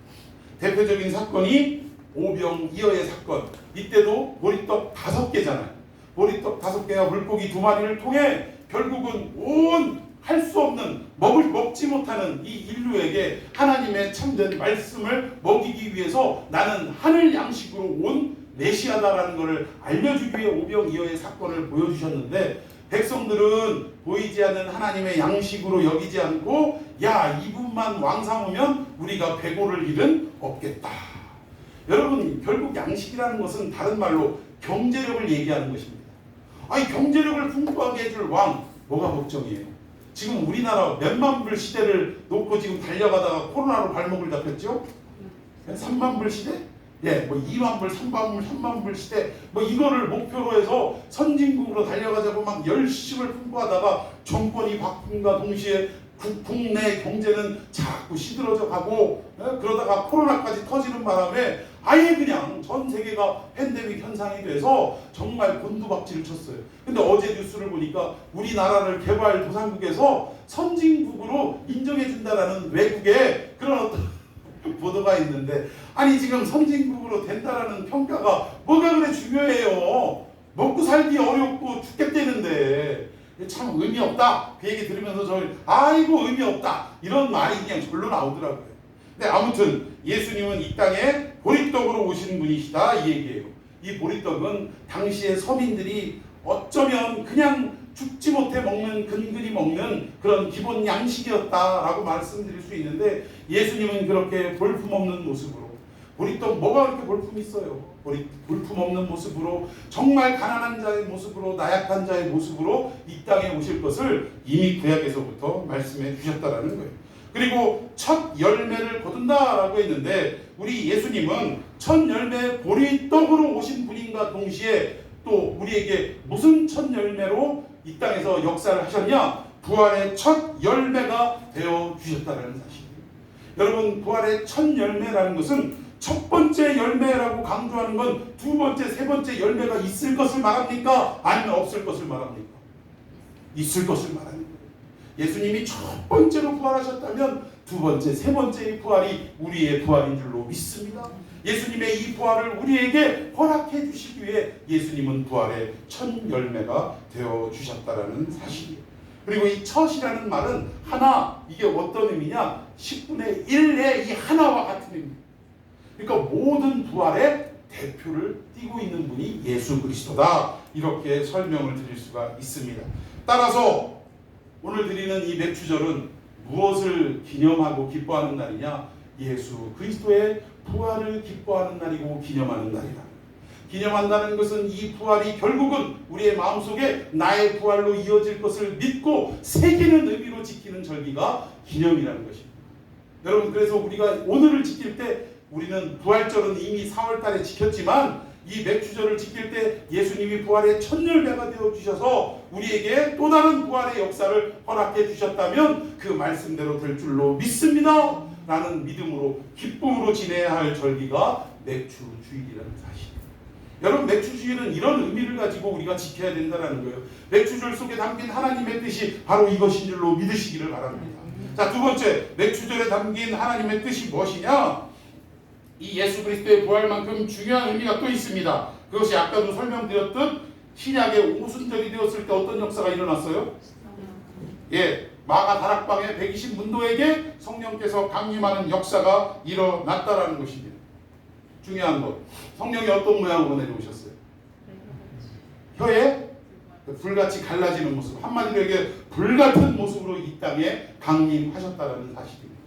대표적인 사건이 오병이어의 사건. 이때도 보리떡 5개잖아요. 보리떡 5개와 물고기 2마리를 통해 결국은 온 할 수 없는 먹지 못하는 이 인류에게 하나님의 참된 말씀을 먹이기 위해서 나는 하늘 양식으로 온 메시아다라는 것을 알려주기 위해 오병이어의 사건을 보여주셨는데 백성들은 보이지 않는 하나님의 양식으로 여기지 않고 야 이분만 왕 삼으면 우리가 배고를 일은 없겠다. 여러분 결국 양식이라는 것은 다른 말로 경제력을 얘기하는 것입니다. 아니 경제력을 풍부하게 해줄 왕 뭐가 걱정이에요? 지금 우리나라 몇만 불 시대를 놓고 지금 달려가다가 코로나로 발목을 잡혔죠? 3만 불 시대? 예, 뭐 2만 불, 3만 불, 3만 불 시대 뭐 이거를 목표로 해서 선진국으로 달려가자고 막 열심을 풍부하다가 정권이 바꿈과 동시에 국내 경제는 자꾸 시들어져 가고 그러다가 코로나까지 터지는 바람에 아예 그냥 전 세계가 팬데믹 현상이 돼서 정말 곤두박질을 쳤어요. 근데 어제 뉴스를 보니까 우리나라를 개발도상국에서 선진국으로 인정해준다라는 외국의 그런 어떤 보도가 있는데 아니 지금 선진국으로 된다라는 평가가 뭐가 그래 중요해요. 먹고 살기 어렵고 죽겠다는데 참 의미 없다. 그 얘기 들으면서 저 아이고 의미 없다. 이런 말이 그냥 절로 나오더라고요. 근데 아무튼 예수님은 이 땅에 보리떡으로 오신 분이시다 이 얘기예요. 이 보리떡은 당시의 서민들이 어쩌면 그냥 죽지 못해 먹는 근근히 먹는 그런 기본 양식이었다라고 말씀드릴 수 있는데 예수님은 그렇게 볼품없는 모습으로 보리떡 뭐가 그렇게 볼품이 있어요? 볼품없는 모습으로 정말 가난한 자의 모습으로 나약한 자의 모습으로 이 땅에 오실 것을 이미 구약에서부터 말씀해 주셨다라는 거예요. 그리고 첫 열매를 거둔다라고 했는데 우리 예수님은 첫 열매 보리떡으로 오신 분인가 동시에 또 우리에게 무슨 첫 열매로 이 땅에서 역사를 하셨냐? 부활의 첫 열매가 되어 주셨다는 사실이에요. 여러분 부활의 첫 열매라는 것은 첫 번째 열매라고 강조하는 건 두 번째, 세 번째 열매가 있을 것을 말합니까? 아니면 없을 것을 말합니까? 있을 것을 말하는 거예요. 예수님이 첫 번째로 부활하셨다면 두 번째, 세 번째의 부활이 우리의 부활인 줄로 믿습니다. 예수님의 이 부활을 우리에게 허락해 주시기 위해 예수님은 부활의 첫 열매가 되어 주셨다라는 사실이에요. 그리고 이 첫이라는 말은 하나, 이게 어떤 의미냐? 10분의 1의 이 하나와 같은 의미입니다. 그러니까 모든 부활의 대표를 띠고 있는 분이 예수 그리스도다. 이렇게 설명을 드릴 수가 있습니다. 따라서 오늘 드리는 이 맥추절은 무엇을 기념하고 기뻐하는 날이냐? 예수 그리스도의 부활을 기뻐하는 날이고 기념하는 날이다. 기념한다는 것은 이 부활이 결국은 우리의 마음속에 나의 부활로 이어질 것을 믿고 새기는 의미로 지키는 절기가 기념이라는 것입니다. 여러분 그래서 우리가 오늘을 지킬 때 우리는 부활절은 이미 4월 달에 지켰지만 이 맥추절을 지킬 때 예수님이 부활의 첫 열매가 되어 주셔서 우리에게 또 다른 부활의 역사를 허락해 주셨다면 그 말씀대로 될 줄로 믿습니다 라는 믿음으로 기쁨으로 지내야 할 절기가 맥추주일이라는 사실이에요. 여러분 맥추주일은 이런 의미를 가지고 우리가 지켜야 된다는 거예요. 맥추절 속에 담긴 하나님의 뜻이 바로 이것인 줄로 믿으시기를 바랍니다. 자, 두 번째 맥추절에 담긴 하나님의 뜻이 무엇이냐? 이 예수 그리스도의 부활만큼 중요한 의미가 또 있습니다. 그것이 아까도 설명드렸듯 신약의 오순절이 되었을 때 어떤 역사가 일어났어요? 예, 마가 다락방에 120문도에게 성령께서 강림하는 역사가 일어났다라는 것입니다. 중요한 것, 성령이 어떤 모양으로 내려오셨어요? 혀에 불같이 갈라지는 모습, 한마디로 얘기해 불같은 모습으로 이 땅에 강림하셨다라는 사실입니다.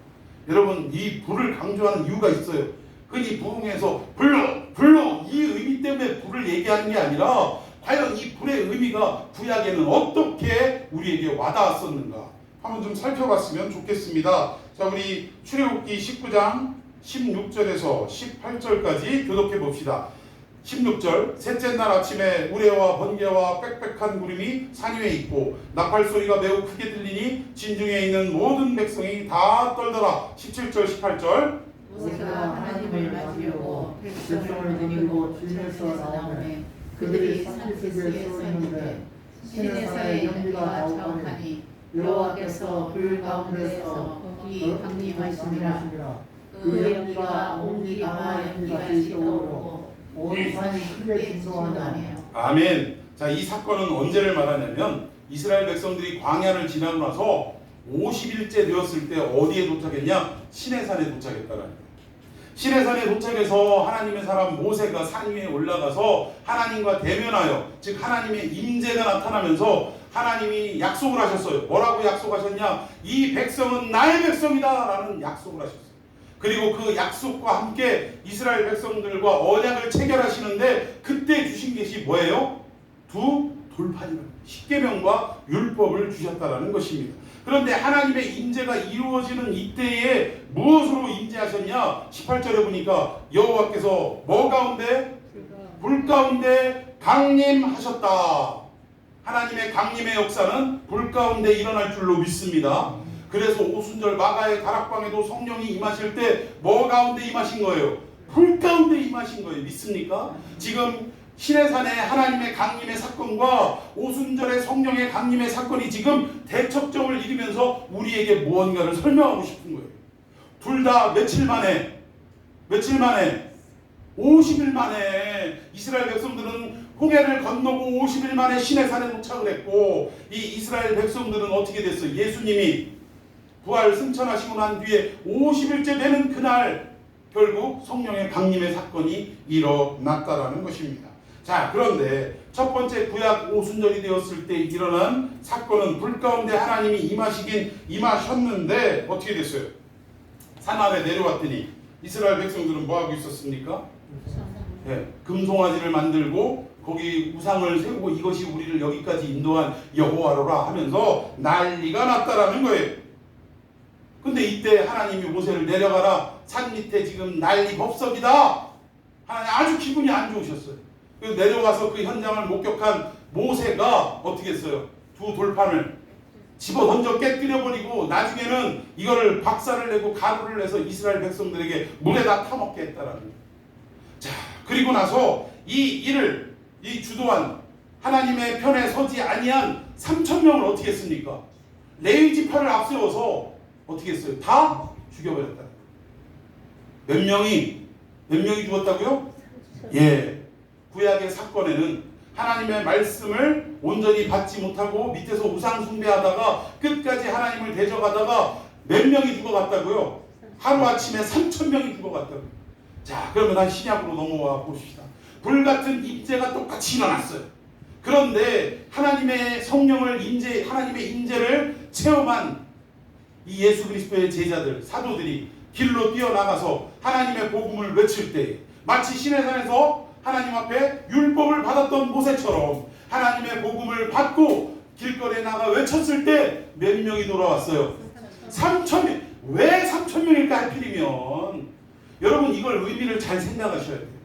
여러분, 이 불을 강조하는 이유가 있어요. 흔히 부흥에서 불러 이 의미 때문에 불을 얘기하는 게 아니라 과연 이 불의 의미가 구약에는 어떻게 우리에게 와닿았었는가 한번 좀 살펴봤으면 좋겠습니다. 자, 우리 출애굽기 19장 16절에서 18절까지 교독해 봅시다. 16절, 셋째 날 아침에 우레와 번개와 빽빽한 구름이 산 위에 있고 나팔 소리가 매우 크게 들리니 진중에 있는 모든 백성이 다 떨더라. 17절 18절, 모세가 하나님을 맞으려고 백성을 데리고 진에서 나오매 그들이 산기슭에 서 있는데 신의 산에 연기가 자욱하니 여호와께서 불 가운데서 거기 강림하시니라. 그 연기가 온기 강화 연기같이 떠오르고 온 산이 크게 진동하네요. 아멘. 자, 이 사건은 언제를 말하냐면 이스라엘 백성들이 광야를 지나고 나서 50일째 되었을 때 어디에 도착했냐? 시내산에 도착했다라는 거예요. 시내산에 도착해서 하나님의 사람 모세가 산 위에 올라가서 하나님과 대면하여, 즉 하나님의 임재가 나타나면서 하나님이 약속을 하셨어요. 뭐라고 약속하셨냐? 이 백성은 나의 백성이다 라는 약속을 하셨어요. 그리고 그 약속과 함께 이스라엘 백성들과 언약을 체결하시는데 그때 주신 것이 뭐예요? 두 돌판이라는 십계명과 율법을 주셨다라는 것입니다. 그런데 하나님의 임재가 이루어지는 이때에 무엇으로 임재하셨냐? 18절에 보니까 여호와께서 뭐 가운데? 불 가운데 강림하셨다. 하나님의 강림의 역사는 불 가운데 일어날 줄로 믿습니다. 그래서 오순절 마가의 다락방에도 성령이 임하실 때 뭐 가운데 임하신 거예요? 불 가운데 임하신 거예요. 믿습니까? 지금 시내산의 하나님의 강림의 사건과 오순절의 성령의 강림의 사건이 지금 대척점을 이루면서 우리에게 무언가를 설명하고 싶은 거예요. 둘 다 며칠 만에 50일 만에 이스라엘 백성들은 홍해를 건너고 50일 만에 시내산에 도착을 했고, 이 이스라엘 백성들은 어떻게 됐어요? 예수님이 부활 승천하시고 난 뒤에 50일째 되는 그날 결국 성령의 강림의 사건이 일어났다라는 것입니다. 자, 그런데 첫 번째 구약 오순절이 되었을 때 일어난 사건은 불 가운데 하나님이 임하시긴 임하셨는데 어떻게 됐어요? 산 아래 내려왔더니 이스라엘 백성들은 뭐하고 있었습니까? 네, 금송아지를 만들고 거기 우상을 세우고 이것이 우리를 여기까지 인도한 여호와로라 하면서 난리가 났다라는 거예요. 근데 이때 하나님이 모세를 내려가라, 산 밑에 지금 난리 법석이다. 하나님 아주 기분이 안 좋으셨어요. 그래서 내려가서 그 현장을 목격한 모세가 어떻게 했어요? 두 돌판을 집어 던져 깨뜨려버리고 나중에는 이거를 박살을 내고 가루를 내서 이스라엘 백성들에게 물에다 타먹게 했다라는 거예요. 자, 그리고 나서 이 주도한 하나님의 편에 서지 아니한 3,000명을 어떻게 했습니까? 레위 지파를 앞세워서 어떻게 했어요? 다 죽여버렸다. 몇 명이 죽었다고요? 예. 구약의 사건에는 하나님의 말씀을 온전히 받지 못하고 밑에서 우상 숭배하다가 끝까지 하나님을 대적하다가 몇 명이 죽어갔다고요? 하루아침에 3,000명이 죽어갔다고요. 자, 그러면 다시 신약으로 넘어와 보십시다. 불같은 임재가 똑같이 일어났어요. 그런데 하나님의 성령을 하나님의 임재를 체험한 이 예수 그리스도의 제자들, 사도들이 길로 뛰어나가서 하나님의 복음을 외칠 때 마치 시내산에서 하나님 앞에 율법을 받았던 모세처럼 하나님의 복음을 받고 길거리에 나가 외쳤을 때 몇 명이 돌아왔어요? 3,000명. 왜 3,000명일까 하필이면 여러분 이걸 의미를 잘 생각하셔야 돼요.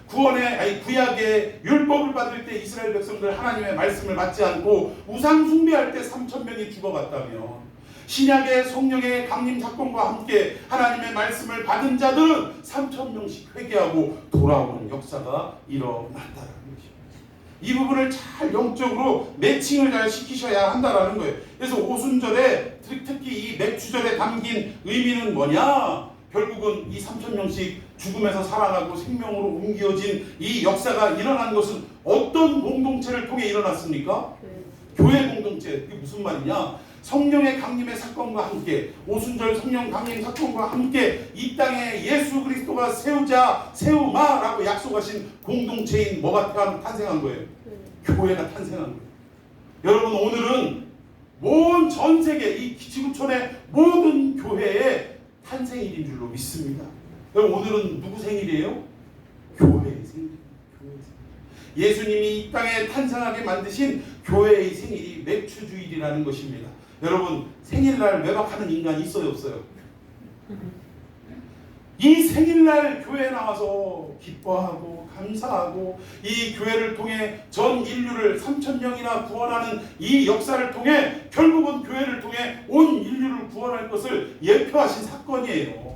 구약의 율법을 받을 때 이스라엘 백성들 하나님의 말씀을 받지 않고 우상 숭배할 때 3,000명이 죽어갔다면 신약의 성령의 강림 사건과 함께 하나님의 말씀을 받은 자들은 3,000명씩 회개하고 돌아오는 역사가 일어난다는 것입니다. 이 부분을 잘 영적으로 매칭을 잘 시키셔야 한다는 거예요. 그래서 오순절에 특히 이 맥주절에 담긴 의미는 뭐냐? 결국은 이 3,000명씩 죽음에서 살아나고 생명으로 옮겨진 이 역사가 일어난 것은 어떤 공동체를 통해 일어났습니까? 교회 공동체. 이게 무슨 말이냐? 성령의 강림의 사건과 함께, 오순절 성령 강림 사건과 함께 이 땅에 예수 그리스도가 세우마라고 약속하신 공동체인 뭐가 탄생한 거예요? 교회가 탄생한 거예요. 여러분, 오늘은 전 세계 이 지구촌의 모든 교회의 탄생일인 줄로 믿습니다. 여러분, 오늘은 누구 생일이에요? 교회의 생일입니다. 예수님이 이 땅에 탄생하게 만드신 교회의 생일이 맥추주일이라는 것입니다. 여러분, 생일날 외박하는 인간이 있어요, 없어요? 이 생일날 교회에 나와서 기뻐하고 감사하고 이 교회를 통해 전 인류를 3,000명이나 구원하는 이 역사를 통해 결국은 교회를 통해 온 인류를 구원할 것을 예표하신 사건이에요.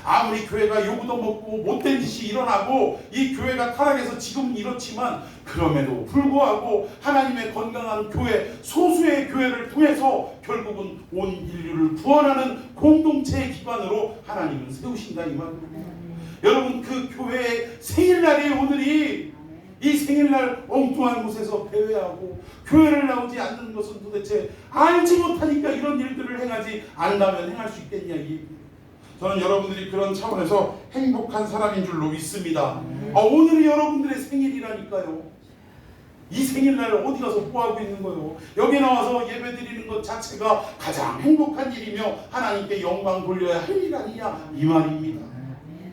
아무리 교회가 요구도 먹고 못된 짓이 일어나고 이 교회가 타락해서 지금 이렇지만 그럼에도 불구하고 하나님의 건강한 교회, 소수의 교회를 통해서 결국은 온 인류를 구원하는 공동체의 기관으로 하나님은 세우신다 이 말입니다. 여러분, 그 교회의 생일날이 오늘이 이 생일날 엉뚱한 곳에서 배회하고 교회를 나오지 않는 것은 도대체 알지 못하니까 이런 일들을 행하지 않다면 행할 수 있겠냐 이 얘기입니다. 저는 여러분들이 그런 차원에서 행복한 사람인 줄로 믿습니다. 오늘이 여러분들의 생일이라니까요. 이 생일날 어디 가서 뭐하고 있는 거예요? 여기 나와서 예배 드리는 것 자체가 가장 행복한 일이며 하나님께 영광 돌려야 할 일 아니냐 이 말입니다.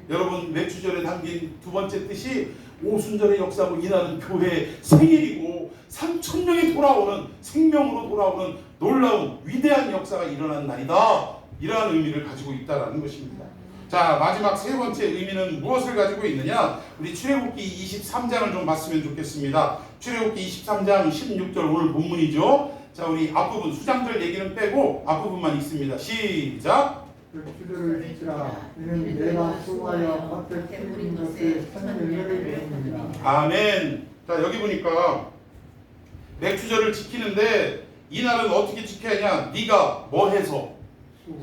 여러분, 맥주절에 담긴 두 번째 뜻이 오순절의 역사고 이날은 교회의 생일이고 3,000명이 돌아오는 생명으로 돌아오는 놀라운 위대한 역사가 일어난 날이다. 이러한 의미를 가지고 있다는 것입니다. 자, 마지막 세 번째 의미는 무엇을 가지고 있느냐? 우리 출애굽기 23장을 좀 봤으면 좋겠습니다. 출애굽기 23장 16절 오늘 본문이죠. 자, 우리 앞부분 수장들 얘기는 빼고 앞부분만 있습니다. 시작. 주들을 지키라. 이는 내가 수고하여 밭에 뿌린 것에 천 열매를 맺습니다. 아멘. 자, 여기 보니까 맥주절을 지키는데 이날은 어떻게 지켜야 하냐? 네가 뭐 해서?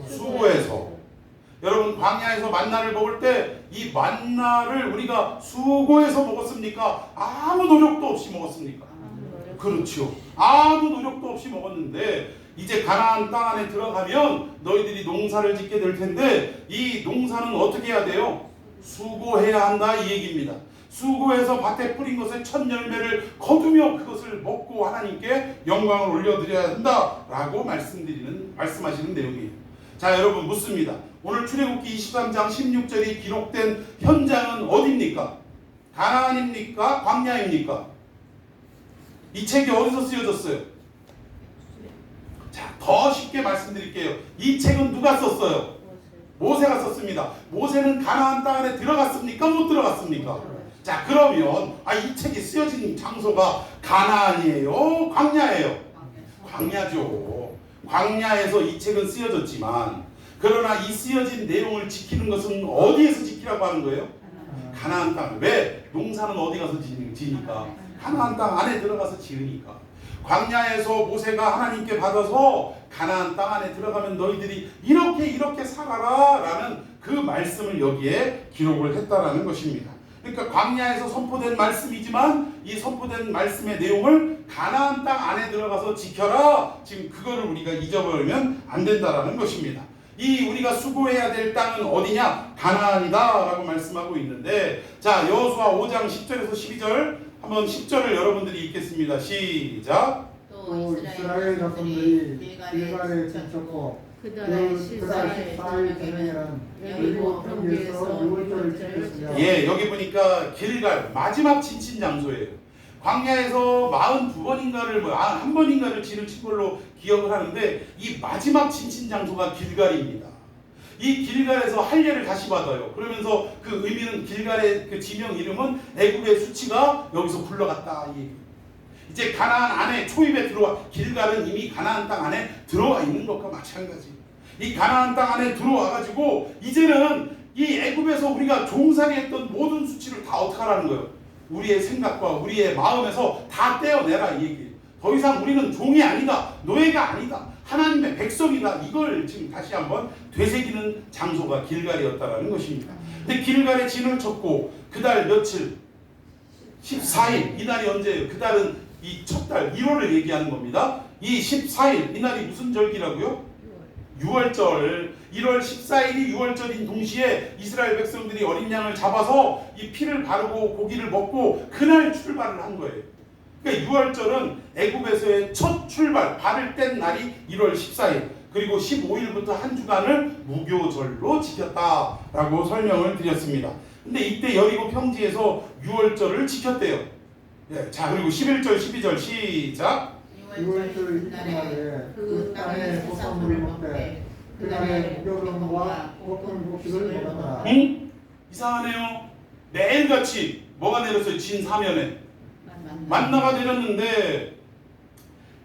수고해서. 여러분, 광야에서 만나를 먹을 때 이 만나를 우리가 수고해서 먹었습니까? 아무 노력도 없이 먹었습니까? 그렇죠. 아무 노력도 없이 먹었는데 이제 가나안 땅 안에 들어가면 너희들이 농사를 짓게 될 텐데 이 농사는 어떻게 해야 돼요? 수고해야 한다 이 얘기입니다. 수고해서 밭에 뿌린 것의 첫 열매를 거두며 그것을 먹고 하나님께 영광을 올려드려야 한다라고 말씀하시는 내용이에요. 자, 여러분 묻습니다. 오늘 출애굽기 23장 16절이 기록된 현장은 어디입니까? 가나안입니까? 광야입니까? 이 책이 어디서 쓰여졌어요? 자, 더 쉽게 말씀드릴게요. 이 책은 누가 썼어요? 모세가 썼습니다. 모세는 가나안 땅 안에 들어갔습니까? 못 들어갔습니까? 자, 그러면 이 책이 쓰여진 장소가 가나안이에요? 광야예요? 광야죠. 광야에서 이 책은 쓰여졌지만 그러나 이 쓰여진 내용을 지키는 것은 어디에서 지키라고 하는 거예요? 가나안 땅. 왜? 농사는 어디 가서 지니까? 가나안 땅 안에 들어가서 지으니까. 광야에서 모세가 하나님께 받아서 가나안 땅 안에 들어가면 너희들이 이렇게 살아라 라는 그 말씀을 여기에 기록을 했다라는 것입니다. 그러니까 광야에서 선포된 말씀이지만 이 선포된 말씀의 내용을 가나안 땅 안에 들어가서 지켜라. 지금 그거를 우리가 잊어버리면 안 된다라는 것입니다. 이 우리가 수고해야 될 땅은 어디냐? 가나안이다 라고 말씀하고 있는데, 자, 여호수아 5장 10절에서 12절 한번 10절을 여러분들이 읽겠습니다. 시작. 또 이스라엘 자손들이 길갈에 지쳤고 그달 14일 저녁에는 여리고 경계에서 6월절을 지켰으며. 예, 여기 보니까 길갈 마지막 진친 장소예요. 광야에서 42번인가를 한 번인가를 지를 친 걸로 기억을 하는데 이 마지막 진친 장소가 길갈입니다. 이 길갈에서 할례를 다시 받아요. 그러면서 그 의미는 길갈의 그 지명 이름은 애굽의 수치가 여기서 굴러갔다 이 얘기. 이제 가나안 안에 초입에 들어와, 길갈은 이미 가나안 땅 안에 들어와 있는 것과 마찬가지. 이 가나안 땅 안에 들어와 가지고 이제는 이 애굽에서 우리가 종살이 했던 모든 수치를 다 어떻게 하라는 거예요? 우리의 생각과 우리의 마음에서 다 떼어내라 이 얘기예요. 더 이상 우리는 종이 아니다, 노예가 아니다. 하나님의 백성이다. 이걸 지금 다시 한번 되새기는 장소가 길갈이었다라는 것입니다. 근데 길갈에 진을 쳤고 그달 며칠? 14일. 이날이 언제예요? 그달은 이 첫 달 1월을 얘기하는 겁니다. 이 14일 이날이 무슨 절기라고요? 6월절. 1월 14일이 6월절인 동시에 이스라엘 백성들이 어린 양을 잡아서 이 피를 바르고 고기를 먹고 그날 출발을 한 거예요. 그러니까 6월절은 애굽에서의 첫 출발, 발을 뗀 날이 1월 14일, 그리고 15일부터 한 주간을 무교절로 지켰다라고 설명을 드렸습니다. 근데 이때 여리고 평지에서 6월절을 지켰대요. 예, 자, 그리고 11절, 12절 시작. 6월절 이튿날에 그 땅의 소산물을 먹되 그날에 무교병과 볶은 곡식을 먹었다. 응? 이상하네요. 매일같이 뭐가 내렸어요? 진 사면에 만나가 내렸는데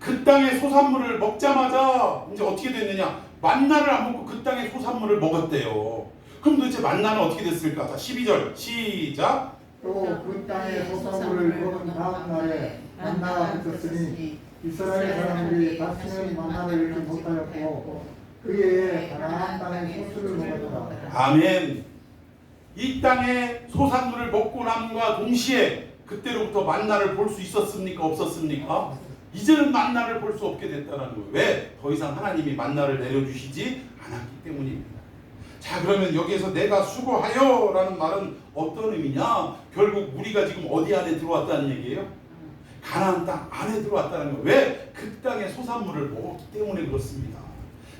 그 땅의 소산물을 먹자마자 이제 어떻게 됐느냐? 만나를 안 먹고 그 땅의 소산물을 먹었대요. 그럼 도대체 만나는 어떻게 됐을까? 자, 12절 시작. 또 그 땅의 소산물을 먹은 다음 날에 만나가 그쳤으니 이스라엘 사람들이 다시는 만나를 잃지 못하였고 그의 가나안 땅의 소수를 먹었다. 아멘. 이 땅의 소산물을 먹고 남과 동시에 그때로부터 만나를 볼 수 있었습니까? 없었습니까? 이제는 만나를 볼 수 없게 됐다는 거예요. 왜? 더 이상 하나님이 만나를 내려주시지 않았기 때문입니다. 자, 그러면 여기에서 내가 수고하여 라는 말은 어떤 의미냐? 결국 우리가 지금 어디 안에 들어왔다는 얘기예요? 가나안 땅 안에 들어왔다는 거예요. 왜? 그 땅의 소산물을 먹었기 때문에 그렇습니다.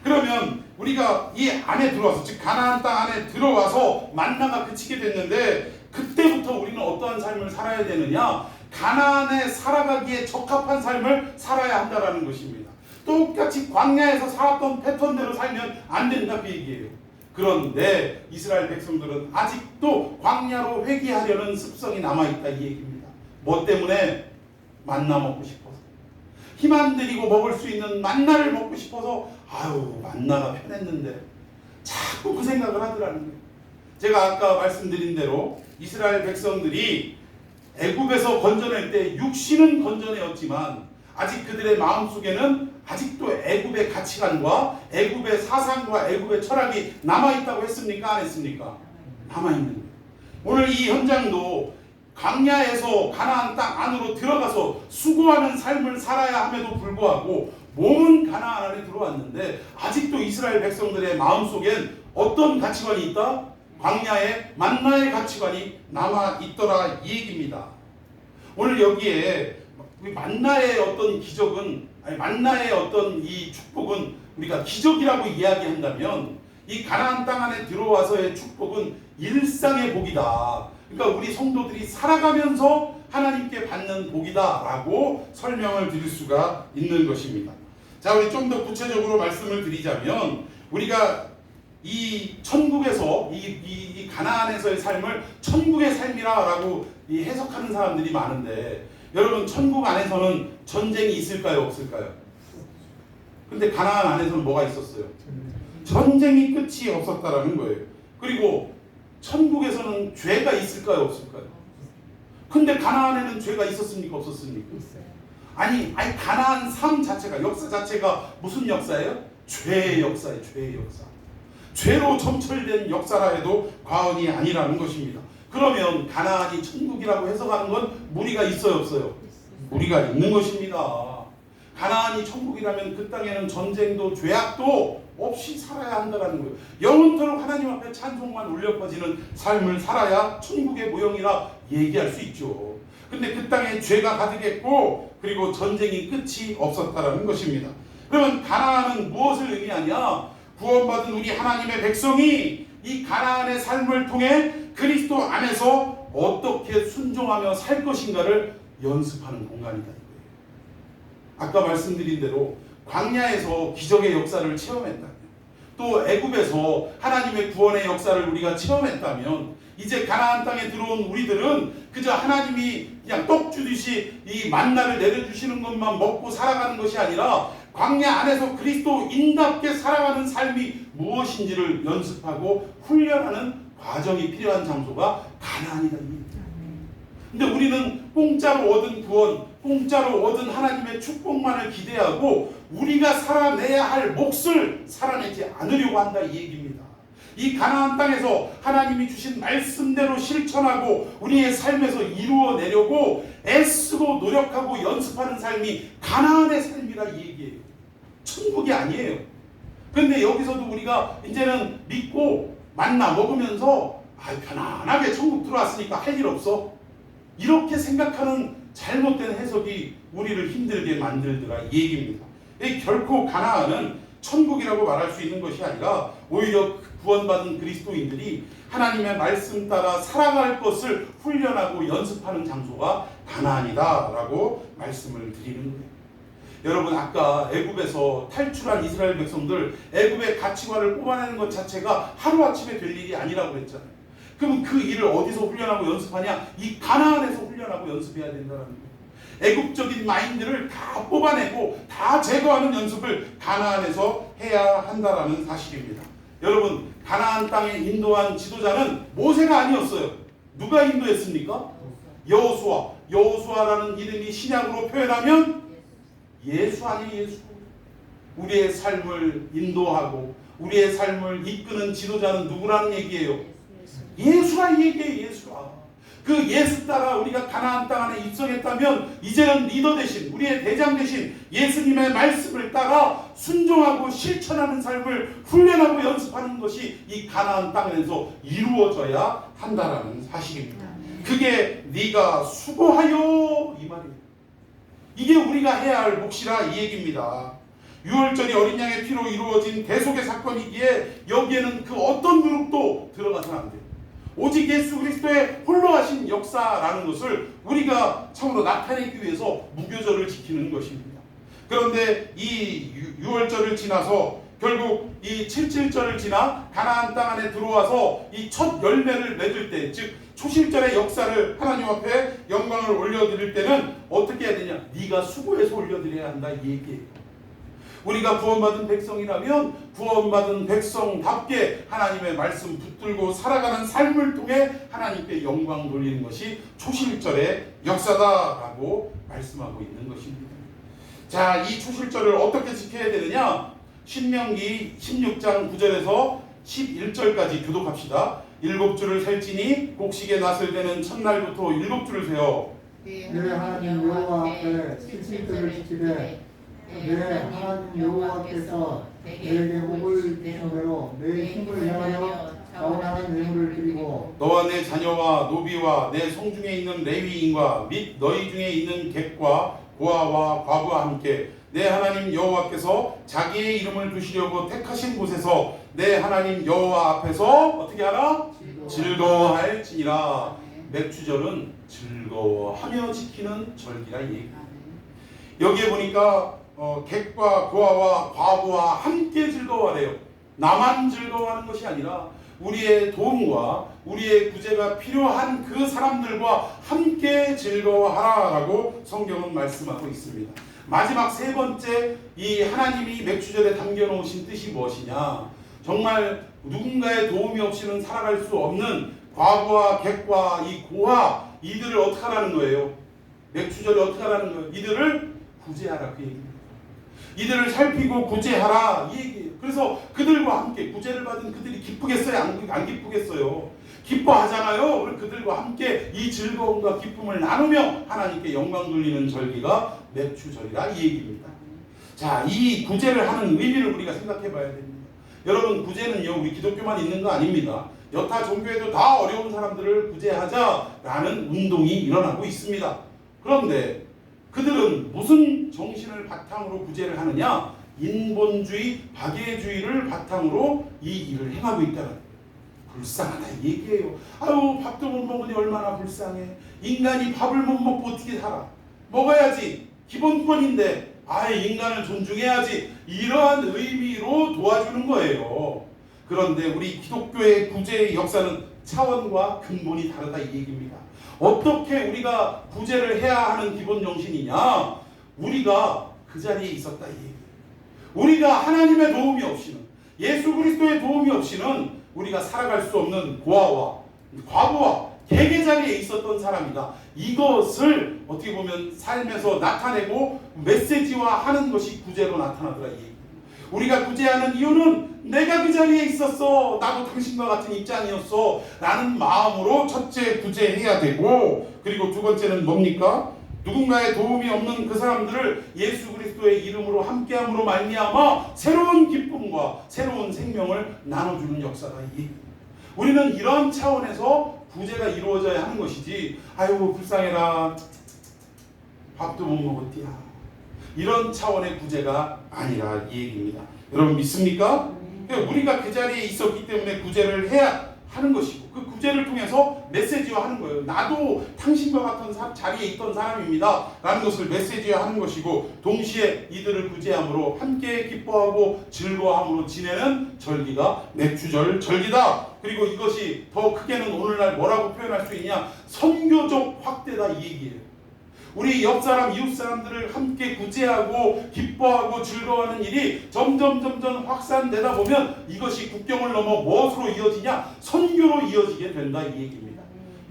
그러면 우리가 이 안에 들어와서, 즉 가나안 땅 안에 들어와서 만나가 그치게 됐는데 그때부터 우리는 어떠한 삶을 살아야 되느냐? 가나안에 살아가기에 적합한 삶을 살아야 한다는 것입니다. 똑같이 광야에서 살았던 패턴대로 살면 안 된다 그 얘기예요. 그런데 이스라엘 백성들은 아직도 광야로 회귀하려는 습성이 남아있다 이 얘기입니다. 뭐 때문에? 만나 먹고 싶어서. 힘 안 들이고 먹을 수 있는 만나를 먹고 싶어서 아유 만나가 편했는데 자꾸 그 생각을 하더라는 거예요. 제가 아까 말씀드린 대로 이스라엘 백성들이 애굽에서 건져낼 때 육신은 건져내었지만 아직 그들의 마음속에는 아직도 애굽의 가치관과 애굽의 사상과 애굽의 철학이 남아있다고 했습니까? 안 했습니까? 남아있는 거예요. 오늘 이 현장도 광야에서 가나안 땅 안으로 들어가서 수고하는 삶을 살아야 함에도 불구하고 몸은 가나안 안에 들어왔는데 아직도 이스라엘 백성들의 마음속엔 어떤 가치관이 있다? 광야의 만나의 가치관이 남아있더라 이 얘기입니다. 오늘 여기에 만나의 어떤 기적은, 아니 만나의 어떤 이 축복은 우리가 기적이라고 이야기한다면 이 가나안 땅 안에 들어와서의 축복은 일상의 복이다. 그러니까 우리 성도들이 살아가면서 하나님께 받는 복이다라고 설명을 드릴 수가 있는 것입니다. 자, 우리 좀 더 구체적으로 말씀을 드리자면 우리가 이 천국에서 이 가나안에서의 삶을 천국의 삶이라고 해석하는 사람들이 많은데 여러분 천국 안에서는 전쟁이 있을까요? 없을까요? 근데 가나안 안에서는 뭐가 있었어요? 전쟁이 끝이 없었다라는 거예요. 그리고 천국에서는 죄가 있을까요? 없을까요? 근데 가나안에는 죄가 있었습니까? 없었습니까? 아니 가나안 삶 자체가, 역사 자체가 무슨 역사예요? 죄의 역사예요. 죄의 역사. 죄로 점철된 역사라 해도 과언이 아니라는 것입니다. 그러면 가나안이 천국이라고 해석하는 건 무리가 있어요? 없어요? 무리가 있는 것입니다. 가나안이 천국이라면 그 땅에는 전쟁도 죄악도 없이 살아야 한다는 거예요. 영원토록 하나님 앞에 찬송만 울려 퍼지는 삶을 살아야 천국의 모형이라 얘기할 수 있죠. 근데 그 땅에 죄가 가득했고 그리고 전쟁이 끝이 없었다는 것입니다. 그러면 가나안은 무엇을 의미하냐? 구원받은 우리 하나님의 백성이 이 가나안의 삶을 통해 그리스도 안에서 어떻게 순종하며 살 것인가를 연습하는 공간이다 이거예요. 아까 말씀드린 대로 광야에서 기적의 역사를 체험했다면, 또 애굽에서 하나님의 구원의 역사를 우리가 체험했다면, 이제 가나안 땅에 들어온 우리들은 그저 하나님이 그냥 떡 주듯이 이 만나를 내려주시는 것만 먹고 살아가는 것이 아니라 광야 안에서 그리스도인답게 살아가는 삶이 무엇인지를 연습하고 훈련하는 과정이 필요한 장소가 가나안이다. 근데 우리는 공짜로 얻은 구원, 공짜로 얻은 하나님의 축복만을 기대하고 우리가 살아내야 할 몫을 살아내지 않으려고 한다 이 얘기입니다. 이 가나안 땅에서 하나님이 주신 말씀대로 실천하고 우리의 삶에서 이루어내려고 애쓰고 노력하고 연습하는 삶이 가나안의 삶이라 이 얘기예요. 천국이 아니에요. 근데 여기서도 우리가 이제는 믿고 만나 먹으면서 편안하게 천국 들어왔으니까 할 일 없어, 이렇게 생각하는 잘못된 해석이 우리를 힘들게 만들더라 이 얘기입니다. 결코 가나안은 천국이라고 말할 수 있는 것이 아니라 오히려 구원받은 그리스도인들이 하나님의 말씀 따라 살아갈 것을 훈련하고 연습하는 장소가 가나안이다라고 말씀을 드리는 거예요. 여러분, 아까 애굽에서 탈출한 이스라엘 백성들 애굽의 가치관을 뽑아내는 것 자체가 하루아침에 될 일이 아니라고 했잖아요. 그럼 그 일을 어디서 훈련하고 연습하냐? 이 가나안에서 훈련하고 연습해야 된다는 거예요. 애국적인 마인드를 다 뽑아내고 다 제거하는 연습을 가나안에서 해야 한다라는 사실입니다. 여러분, 가나안 땅에 인도한 지도자는 모세가 아니었어요. 누가 인도했습니까? 여호수아. 여호수아라는 이름이 신약으로 표현하면 예수 아니에요, 예수. 우리의 삶을 인도하고 우리의 삶을 이끄는 지도자는 누구라는 얘기예요? 예수라 이 얘기예요, 예수라. 그 예수 따라 우리가 가나안 땅 안에 입성했다면 이제는 리더 대신, 우리의 대장 대신 예수님의 말씀을 따라 순종하고 실천하는 삶을 훈련하고 연습하는 것이 이 가나안 땅에서 이루어져야 한다라는 사실입니다. 그게 네가 수고하여 이 말이에요. 이게 우리가 해야 할 몫이라 이 얘기입니다. 유월절이 어린 양의 피로 이루어진 대속의 사건이기에 여기에는 그 어떤 누룩도 들어가서는 안 돼요. 오직 예수 그리스도의 홀로 하신 역사라는 것을 우리가 참으로 나타내기 위해서 무교절을 지키는 것입니다. 그런데 이 유월절을 지나서 결국 이 77절을 지나 가나안 땅 안에 들어와서 이 첫 열매를 맺을 때, 즉 초실절의 역사를 하나님 앞에 영광을 올려드릴 때는 어떻게 해야 되냐? 네가 수고해서 올려드려야 한다 이 얘기예요. 우리가 구원받은 백성이라면 구원받은 백성답게 하나님의 말씀 붙들고 살아가는 삶을 통해 하나님께 영광 돌리는 것이 초실절의 역사다라고 말씀하고 있는 것입니다. 자, 이 초실절을 어떻게 지켜야 되느냐? 신명기 16장 9절에서 11절까지 교독합시다. 7주를 셀지니 곡식에 낫을 대는 첫날부터 7주를 세어 내 하나님 여호와 앞에 70주를 지키되 내 하나님 여호와께서 내게 복을 주신 대로 내 힘을 향하여 자원하는 예물을 드리고 너와 내 자녀와 노비와 내 성중에 있는 레위인과 및 너희 중에 있는 객과 고아와 과부와 함께 내 하나님 여호와께서 자기의 이름을 두시려고 택하신 곳에서 내 하나님 여호와 앞에서 어떻게 하라? 즐거워할지니라. 맥주절은 즐거워하며 지키는 절기라 얘기입니다. 여기에 보니까 객과 고아와 과부와 함께 즐거워하래요. 나만 즐거워하는 것이 아니라 우리의 도움과 우리의 구제가 필요한 그 사람들과 함께 즐거워하라라고 성경은 말씀하고 있습니다. 마지막 세 번째, 이 하나님이 맥주절에 담겨놓으신 뜻이 무엇이냐? 정말 누군가의 도움이 없이는 살아갈 수 없는 과부와 객과 이 고아, 이들을 어떻게 하라는 거예요? 맥주절에 어떻게 하라는 거예요? 이들을 구제하라 그 얘기입니다. 이들을 살피고 구제하라 이 얘기예요. 그래서 그들과 함께 구제를 받은 그들이 기쁘겠어요? 안 기쁘겠어요? 기뻐하잖아요. 그럼 그들과 함께 이 즐거움과 기쁨을 나누며 하나님께 영광 돌리는 절기가 맥주절이라 이 얘기입니다. 자, 이 구제를 하는 의미를 우리가 생각해 봐야 됩니다. 여러분, 구제는요 우리 기독교만 있는 거 아닙니다. 여타 종교에도 다 어려운 사람들을 구제하자라는 운동이 일어나고 있습니다. 그런데 그들은 무슨 정신을 바탕으로 구제를 하느냐? 인본주의, 박애주의를 바탕으로 이 일을 행하고 있다는 거예요. 불쌍하다 이 얘기예요. 아유, 밥도 못 먹으니 얼마나 불쌍해. 인간이 밥을 못 먹고 어떻게 살아? 먹어야지. 기본권인데 인간을 존중해야지. 이러한 의미로 도와주는 거예요. 그런데 우리 기독교의 구제의 역사는 차원과 근본이 다르다 이 얘기입니다. 어떻게 우리가 구제를 해야 하는 기본 정신이냐? 우리가 그 자리에 있었다 이 얘기예요. 우리가 하나님의 도움이 없이는, 예수 그리스도의 도움이 없이는 우리가 살아갈 수 없는 고아와 과부와 계계 자리에 있었던 사람이다. 이것을 어떻게 보면 삶에서 나타내고 메시지화하는 것이 구제로 나타나더라. 우리가 구제하는 이유는 내가 그 자리에 있었어, 나도 당신과 같은 입장이었어 라는 마음으로 첫째 구제해야 되고, 그리고 두 번째는 뭡니까? 누군가의 도움이 없는 그 사람들을 예수 그리스도의 이름으로 함께함으로 말미암아 새로운 기쁨과 새로운 생명을 나눠주는 역사가 우리는 이런 차원에서 구제가 이루어져야 하는 것이지, 아유 불쌍해라, 밥도 못 먹었디야, 이런 차원의 구제가 아니라 이 얘기입니다. 여러분 믿습니까? 그러니까 우리가 그 자리에 있었기 때문에 구제를 해야 하는 것이고, 그 구제를 통해서 메시지화하는 거예요. 나도 당신과 같은 자리에 있던 사람입니다 라는 것을 메시지화하는 것이고, 동시에 이들을 구제함으로 함께 기뻐하고 즐거워함으로 지내는 절기가 맥주절 절기다. 그리고 이것이 더 크게는 오늘날 뭐라고 표현할 수 있냐? 선교적 확대다, 이 얘기예요. 우리 옆 사람, 이웃 사람들을 함께 구제하고 기뻐하고 즐거워하는 일이 점점 확산되다 보면 이것이 국경을 넘어 무엇으로 이어지냐? 선교로 이어지게 된다, 이 얘기입니다.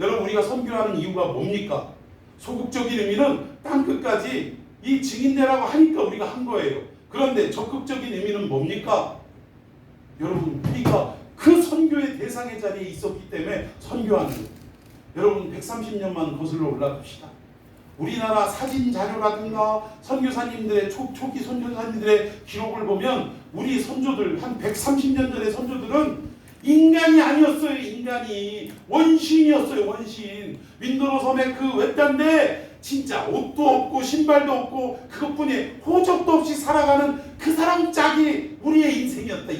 여러분, 우리가 선교하는 이유가 뭡니까? 소극적인 의미는 땅끝까지 이 증인되라고 하니까 우리가 한 거예요. 그런데 적극적인 의미는 뭡니까? 여러분, 우리가 그 선교의 대상의 자리에 있었기 때문에 선교하는 거예요. 여러분, 130년만 거슬러 올라갑시다. 우리나라 사진 자료라든가 선교사님들의 초기 선교사님들의 기록을 보면 우리 선조들, 한 130년 전의 선조들은 인간이 아니었어요. 인간이 원신이었어요. 원신. 윈도로 섬의 그 외딴데 진짜 옷도 없고 신발도 없고 그것뿐이 호적도 없이 살아가는 그 사람 짝이 우리의 인생이었다.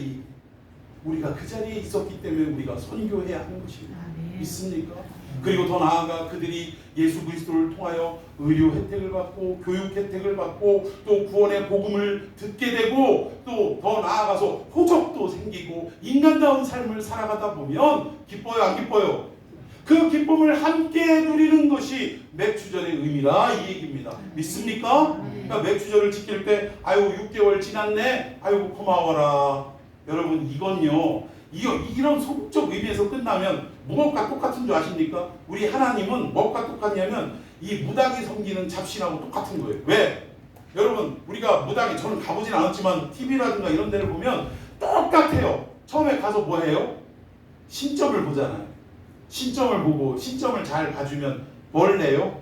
우리가 그 자리에 있었기 때문에 우리가 선교해야 하는 것입니다. 믿습니까? 그리고 더 나아가 그들이 예수 그리스도를 통하여 의료 혜택을 받고 교육 혜택을 받고 또 구원의 복음을 듣게 되고 또 더 나아가서 호적도 생기고 인간다운 삶을 살아가다 보면 기뻐요, 안 기뻐요? 그 기쁨을 함께 누리는 것이 맥주절의 의미라, 이 얘기입니다. 믿습니까? 그러니까 맥주절을 지킬 때 아유 6개월 지났네, 아유 고마워라. 여러분, 이건요, 이런 소극적 의미에서 끝나면 무엇과 똑같은 줄 아십니까? 우리 하나님은 무엇과 똑같냐면 이 무당이 섬기는 잡신하고 똑같은 거예요. 왜? 여러분, 우리가 무당이, 저는 가보진 않았지만 TV라든가 이런 데를 보면 똑같아요. 처음에 가서 뭐 해요? 신점을 보잖아요. 신점을 보고 신점을 잘 봐주면 뭘 내요?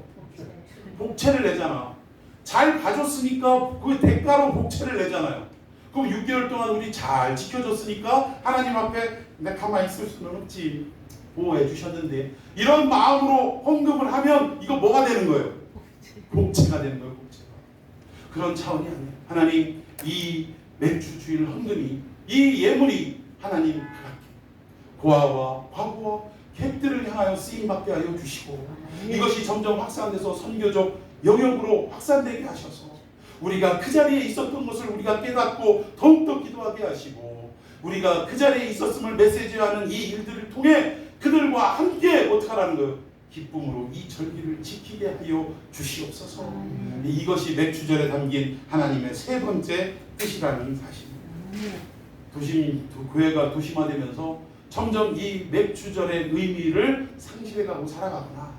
복채를 내잖아. 잘 봐줬으니까 그 대가로 복채를 내잖아요. 그럼 6개월 동안 우리 잘 지켜줬으니까 하나님 앞에 내가 가만히 있을 수는 없지, 보호해 주셨는데, 이런 마음으로 헌금을 하면 이거 뭐가 되는 거예요? 복채가 되는 거예요. 복채가. 그런 차원이 아니에요. 하나님, 이 맥주 주일 헌금이, 이 예물이 하나님 고아와 과부와 객들을 향하여 쓰임받게 하여 주시고, 이것이 점점 확산돼서 선교적 영역으로 확산되게 하셔서 우리가 그 자리에 있었던 것을 우리가 깨닫고 더욱더 기도하게 하시고, 우리가 그 자리에 있었음을 메시지하는 이 일들을 통해 그들과 함께 어떻게 하라는 거예요? 기쁨으로 이 절기를 지키게 하여 주시옵소서. 이것이 맥주절에 담긴 하나님의 세 번째 뜻이라는 사실입니다. 교회가 도심화되면서 점점 이 맥주절의 의미를 상실해가고 살아가거나,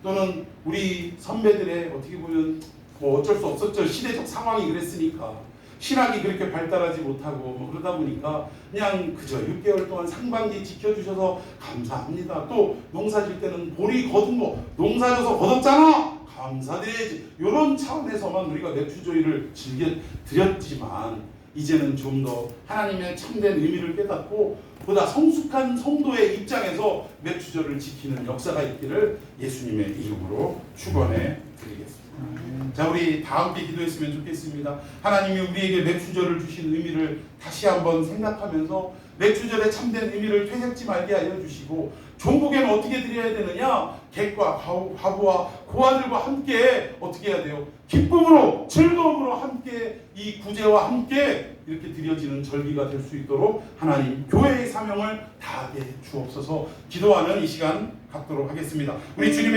또는 우리 선배들의 어떻게 보면 뭐 어쩔 수 없었죠. 시대적 상황이 그랬으니까 신학이 그렇게 발달하지 못하고 뭐 그러다 보니까 그냥 그저 6개월 동안 상반기 지켜주셔서 감사합니다. 또 농사 질 때는 보리 거둔 거 농사져서 거뒀잖아, 감사드려야지, 이런 차원에서만 우리가 맥주조이를 즐겨 드렸지만, 이제는 좀 더 하나님의 참된 의미를 깨닫고 보다 성숙한 성도의 입장에서 맥주절을 지키는 역사가 있기를 예수님의 이름으로 축원해 드리겠습니다. 자, 우리 다 함께 기도했으면 좋겠습니다. 하나님이 우리에게 맥주절을 주신 의미를 다시 한번 생각하면서 맥주절의 참된 의미를 퇴색지 말게 하여 주시고, 종국에는 어떻게 드려야 되느냐? 객과 과부와 고아들과 함께 어떻게 해야 돼요? 기쁨으로, 즐거움으로 함께 이 구제와 함께 이렇게 드려지는 절기가 될 수 있도록 하나님 교회의 사명을 다하게 주옵소서. 기도하는 이 시간 갖도록 하겠습니다. 우리 주님의